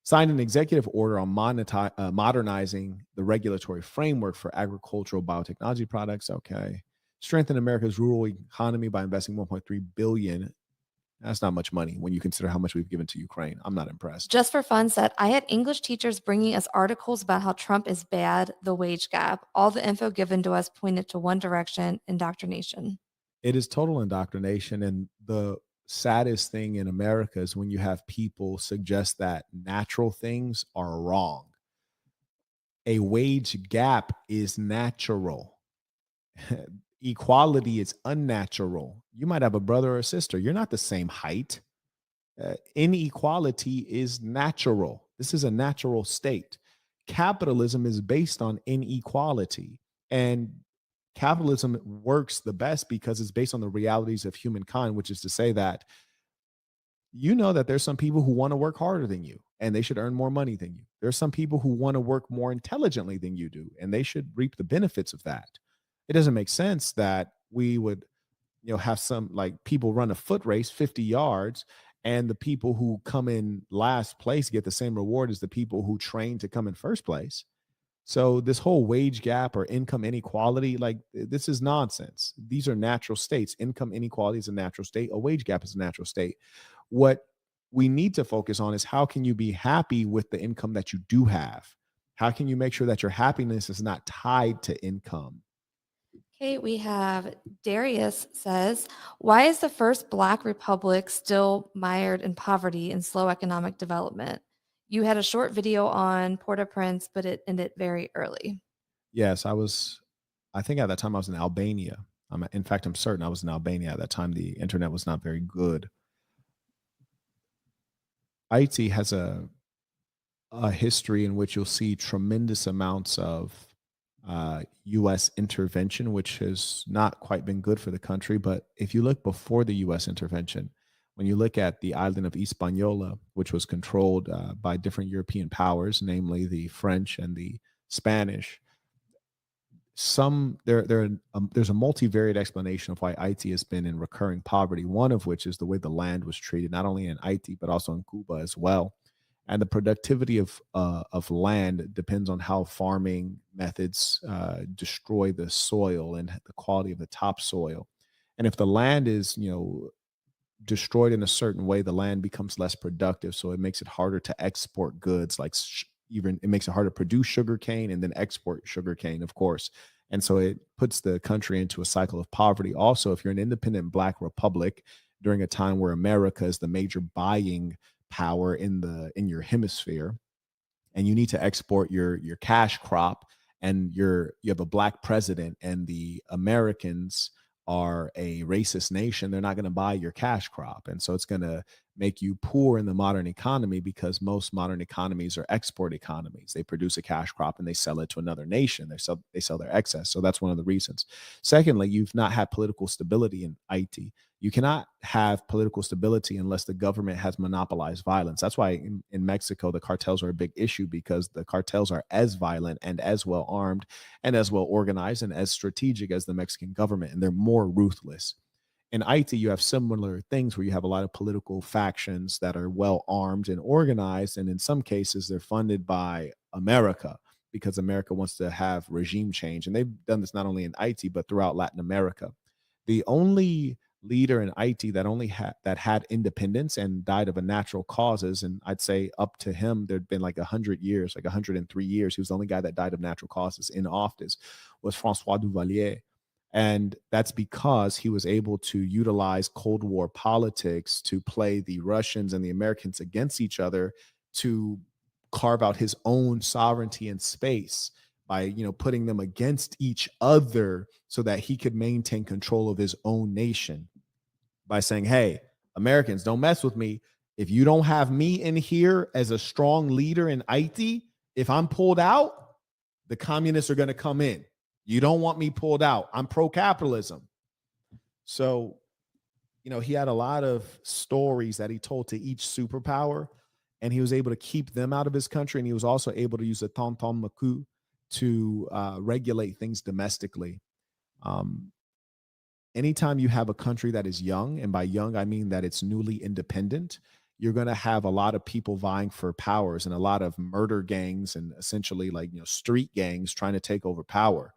Signed an executive order on modernizing the regulatory framework for agricultural biotechnology products. Okay. Strengthen America's rural economy by investing $1.3 billion. That's not much money when you consider how much we've given to Ukraine. I'm not impressed. Just for fun said, I had English teachers bringing us articles about how Trump is bad, the wage gap. All the info given to us pointed to one direction, indoctrination. It is total indoctrination. And the saddest thing in America is when you have people suggest that natural things are wrong. A wage gap is natural. Equality is unnatural. You might have a brother or a sister. You're not the same height. Inequality is natural. This is a natural state. Capitalism is based on inequality. And capitalism works the best because it's based on the realities of humankind, which is to say that that there's some people who want to work harder than you and they should earn more money than you. There's some people who want to work more intelligently than you do, and they should reap the benefits of that. It doesn't make sense that we would, have some like people run a foot race 50 yards and the people who come in last place get the same reward as the people who train to come in first place. So this whole wage gap or income inequality, like this is nonsense. These are natural states. Income inequality is a natural state. A wage gap is a natural state. What we need to focus on is how can you be happy with the income that you do have? How can you make sure that your happiness is not tied to income? Okay, we have Darius says, why is the first Black republic still mired in poverty and slow economic development? You had a short video on Port-au-Prince, but it ended very early. Yes, I think at that time I was in Albania. In fact, I'm certain I was in Albania at that time. The internet was not very good. Haiti has a history in which you'll see tremendous amounts of U.S. intervention, which has not quite been good for the country. But if you look before the U.S. intervention, when you look at the island of Hispaniola, which was controlled by different European powers, namely the French and the Spanish, there's a multivariate explanation of why Haiti has been in recurring poverty. One of which is the way the land was treated, not only in Haiti but also in Cuba as well. And the productivity of land depends on how farming methods destroy the soil and the quality of the topsoil. And if the land is, destroyed in a certain way, the land becomes less productive. So it makes it harder to export goods, like even it makes it harder to produce sugarcane and then export sugarcane, of course. And so it puts the country into a cycle of poverty. Also, if you're an independent Black republic during a time where America is the major buying power in your hemisphere, and you need to export your cash crop, and you have a Black president, and the Americans are a racist nation, they're not going to buy your cash crop. And so it's going to make you poor in the modern economy, because most modern economies are export economies. They produce a cash crop and they sell it to another nation. They sell their excess. So that's one of the reasons. Secondly, you've not had political stability in Haiti. You cannot have political stability unless the government has monopolized violence. That's why in Mexico, the cartels are a big issue, because the cartels are as violent and as well armed and as well organized and as strategic as the Mexican government, and they're more ruthless. In Haiti, you have similar things where you have a lot of political factions that are well armed and organized. And in some cases, they're funded by America, because America wants to have regime change. And they've done this not only in Haiti, but throughout Latin America. The only leader in Haiti that had independence and died of a natural causes, and I'd say up to him, there'd been like 100 years, like 103 years. He was the only guy that died of natural causes in office, was Francois Duvalier. And that's because he was able to utilize Cold War politics to play the Russians and the Americans against each other, to carve out his own sovereignty in space by, putting them against each other so that he could maintain control of his own nation by saying, hey, Americans, don't mess with me. If you don't have me in here as a strong leader in Haiti, if I'm pulled out, the communists are going to come in. You don't want me pulled out. I'm pro-capitalism. So, he had a lot of stories that he told to each superpower, and he was able to keep them out of his country. And he was also able to use the tonton maku to regulate things domestically. Anytime you have a country that is young, and by young, I mean that it's newly independent, you're going to have a lot of people vying for powers and a lot of murder gangs and essentially street gangs trying to take over power.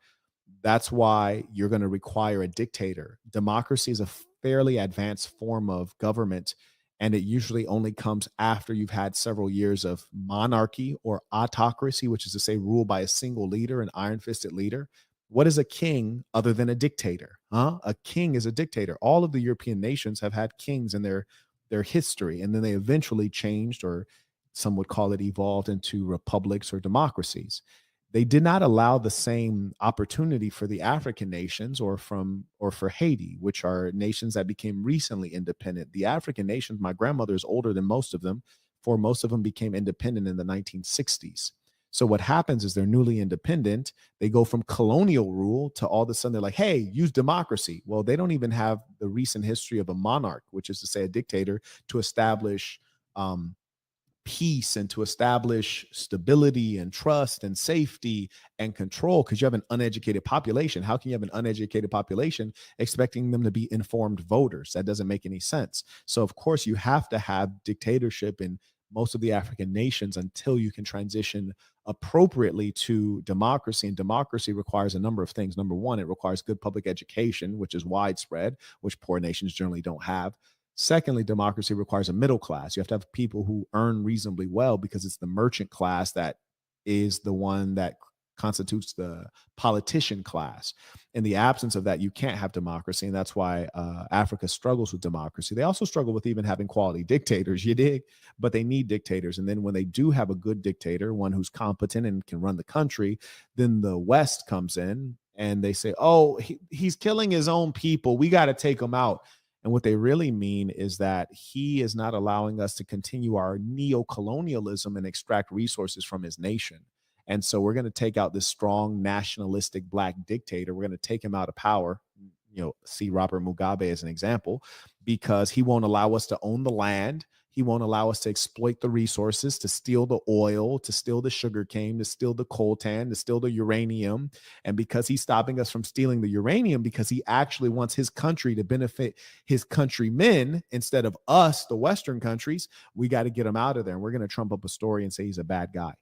That's why you're going to require a dictator. Democracy is a fairly advanced form of government, and it usually only comes after you've had several years of monarchy or autocracy, which is to say rule by a single leader, an iron-fisted leader. What is a king other than a dictator? A king is a dictator. All of the European nations have had kings in their history, and then they eventually changed, or some would call it evolved, into republics or democracies. They did not allow the same opportunity for the African nations or for Haiti, which are nations that became recently independent. The African nations, my grandmother is older than most of them, for most of them became independent in the 1960s. So what happens is they're newly independent. They go from colonial rule to all of a sudden they're like, hey, use democracy. Well, they don't even have the recent history of a monarch, which is to say a dictator, to establish peace and to establish stability and trust and safety and control, because you have an uneducated population. How can you have an uneducated population expecting them to be informed voters? That doesn't make any sense. So of course you have to have dictatorship in most of the African nations until you can transition appropriately to democracy. And democracy requires a number of things. Number one, it requires good public education, which is widespread, which poor nations generally don't have. Secondly, democracy requires a middle class. You have to have people who earn reasonably well, because it's the merchant class that is the one that constitutes the politician class. In the absence of that, you can't have democracy. And that's why Africa struggles with democracy. They also struggle with even having quality dictators, you dig? But they need dictators. And then when they do have a good dictator, one who's competent and can run the country, then the West comes in and they say, oh, he's killing his own people, we got to take him out. And what they really mean is that he is not allowing us to continue our neo-colonialism and extract resources from his nation. And so we're going to take out this strong nationalistic black dictator. We're going to take him out of power. See Robert Mugabe as an example, because he won't allow us to own the land. He won't allow us to exploit the resources, to steal the oil, to steal the sugar cane, to steal the coltan, to steal the uranium. And because he's stopping us from stealing the uranium, because he actually wants his country to benefit his countrymen instead of us, the Western countries, we got to get him out of there. And we're going to trump up a story and say he's a bad guy.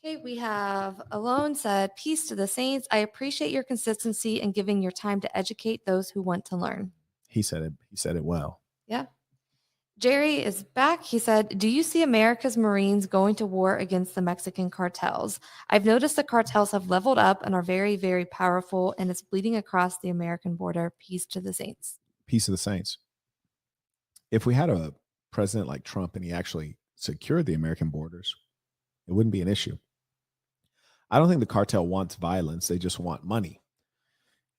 Okay, we have Alone said, peace to the saints. I appreciate your consistency and giving your time to educate those who want to learn. He said it well. Yeah. Jerry is back. He said, do you see America's Marines going to war against the Mexican cartels? I've noticed the cartels have leveled up and are very, very powerful, and it's bleeding across the American border. Peace to the saints. Peace to the saints. If we had a president like Trump and he actually secured the American borders, it wouldn't be an issue. I don't think the cartel wants violence. They just want money.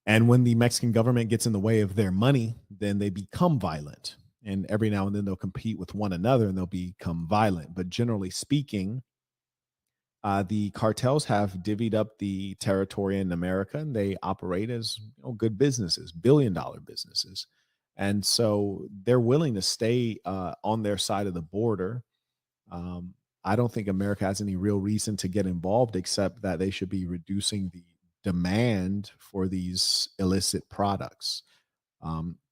And when the Mexican government gets in the way of their money, then they become violent. And every now and then they'll compete with one another and they'll become violent. But generally speaking, the cartels have divvied up the territory in America, and they operate as good businesses, billion-dollar businesses. And so they're willing to stay on their side of the border. I don't think America has any real reason to get involved, except that they should be reducing the demand for these illicit products.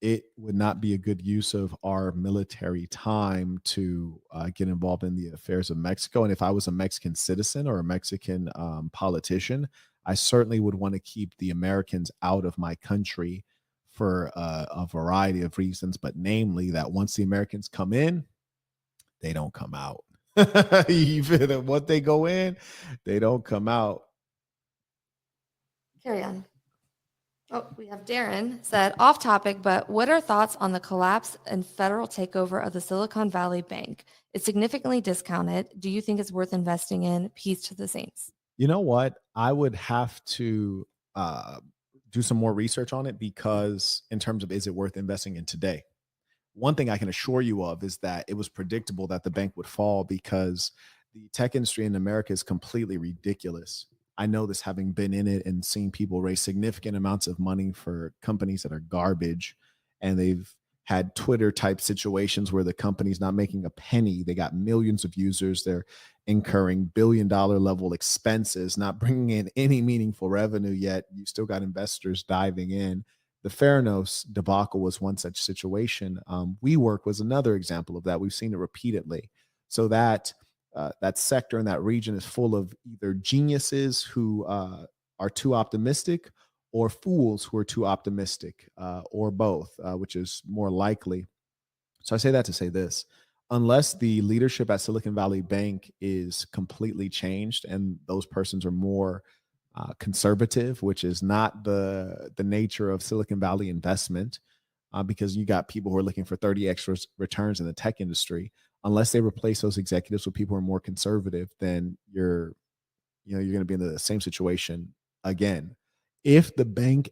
It would not be a good use of our military time to get involved in the affairs of Mexico. And if I was a Mexican citizen or a Mexican politician, I certainly would want to keep the Americans out of my country for a variety of reasons, but namely that once the Americans come in, they don't come out. Even what they go in, they don't come out. Carry on. Oh, we have Darren said, off topic, but what are thoughts on the collapse and federal takeover of the Silicon Valley Bank? It's significantly discounted. Do you think it's worth investing in? Peace to the saints. You know what? I would have to do some more research on it, because in terms of, is it worth investing in today? One thing I can assure you of is that it was predictable that the bank would fall, because the tech industry in America is completely ridiculous. I know this, having been in it and seen people raise significant amounts of money for companies that are garbage. And they've had Twitter type situations where the company's not making a penny. They got millions of users. They're incurring billion-dollar level expenses, not bringing in any meaningful revenue, yet you still got investors diving in. The Theranos debacle was one such situation. WeWork was another example of that. We've seen it repeatedly. So that sector and that region is full of either geniuses who are too optimistic, or fools who are too optimistic, or both, which is more likely. So I say that to say this: unless the leadership at Silicon Valley Bank is completely changed and those persons are more conservative, which is not the nature of Silicon Valley investment, because you got people who are looking for 30x returns in the tech industry. Unless they replace those executives with people who are more conservative, then you're going to be in the same situation again. If the bank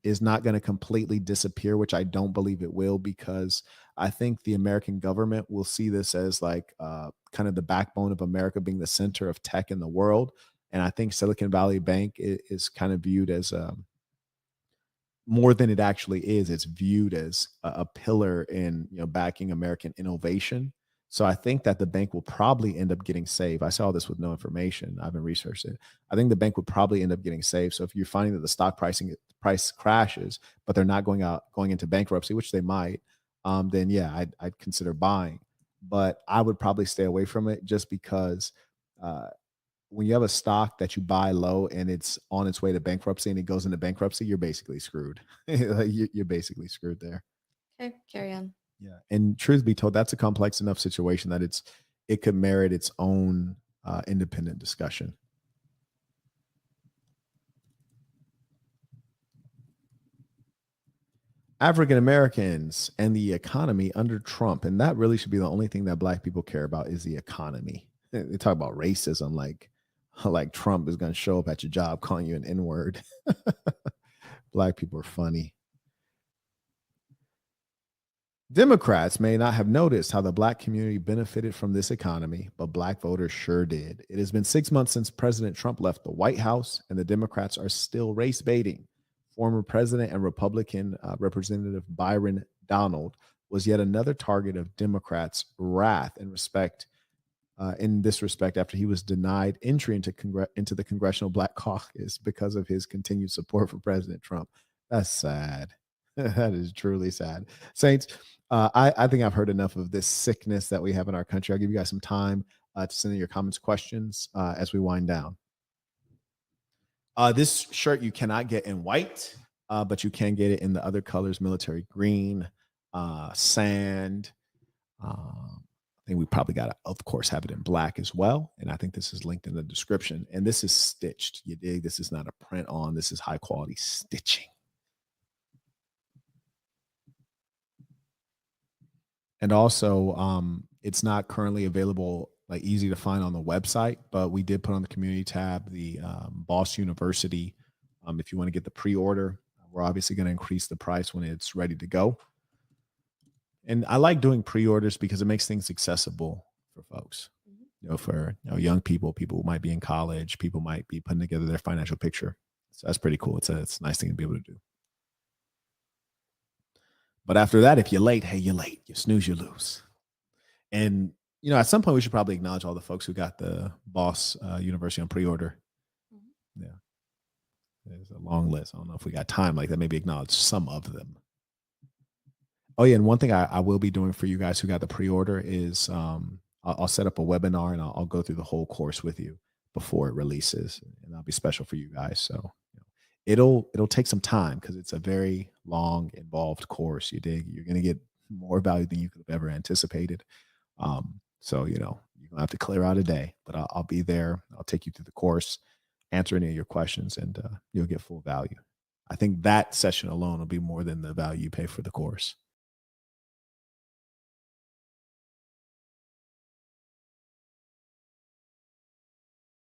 is not going to completely disappear, which I don't believe it will, because I think the American government will see this as like kind of the backbone of America, being the center of tech in the world. And I think Silicon Valley Bank is kind of viewed as more than it actually is. It's viewed as a pillar in backing American innovation. So I think that the bank will probably end up getting saved. I saw this with no information. I haven't researched it. I think the bank would probably end up getting saved. So if you're finding that the stock price crashes, but they're not going into bankruptcy, which they might, then yeah, I'd consider buying. But I would probably stay away from it, just because when you have a stock that you buy low and it's on its way to bankruptcy and it goes into bankruptcy, you're basically screwed. You're basically screwed there. Okay, carry on. Yeah. And truth be told, that's a complex enough situation that it could merit its own independent discussion. African Americans and the economy under Trump. And that really should be the only thing that Black people care about, is the economy. They talk about racism like like Trump is going to show up at your job calling you an N-word. Black people are funny. Democrats may not have noticed how the Black community benefited from this economy, but Black voters sure did. It has been 6 months since President Trump left the White House, and the Democrats are still race baiting. Former President and Republican Representative Byron Donald was yet another target of Democrats' wrath in this respect after he was denied entry into the Congressional Black Caucus because of his continued support for President Trump. That's sad. That is truly sad. Saints, I think I've heard enough of this sickness that we have in our country. I'll give you guys some time to send in your comments, questions as we wind down. This shirt you cannot get in white, but you can get it in the other colors: military green, sand. I think we probably got to, of course, have it in black as well. And I think this is linked in the description. And this is stitched. You dig? This is not a print on. This is high quality stitching. And also, it's not currently available, like easy to find on the website, but we did put on the community tab the Boss University. If you want to get the pre-order, we're obviously going to increase the price when it's ready to go. And I like doing pre-orders because it makes things accessible for folks. You know, for young people who might be in college, people might be putting together their financial picture. So that's pretty cool. It's a nice thing to be able to do. But after that, if you're late, hey, you're late. You snooze, you lose. And, you know, at some point, we should probably acknowledge all the folks who got the Boss University on pre-order. Yeah. There's a long list. I don't know if we got time like that. Maybe acknowledge some of them. Oh, yeah. And one thing I will be doing for you guys who got the pre-order is I'll set up a webinar and I'll go through the whole course with you before it releases. And that'll be special for you guys. So it'll take some time because it's a very long, involved course. You dig? You're going to get more value than you could have ever anticipated. So, you're going to have to clear out a day, but I'll be there. I'll take you through the course, answer any of your questions, and you'll get full value. I think that session alone will be more than the value you pay for the course.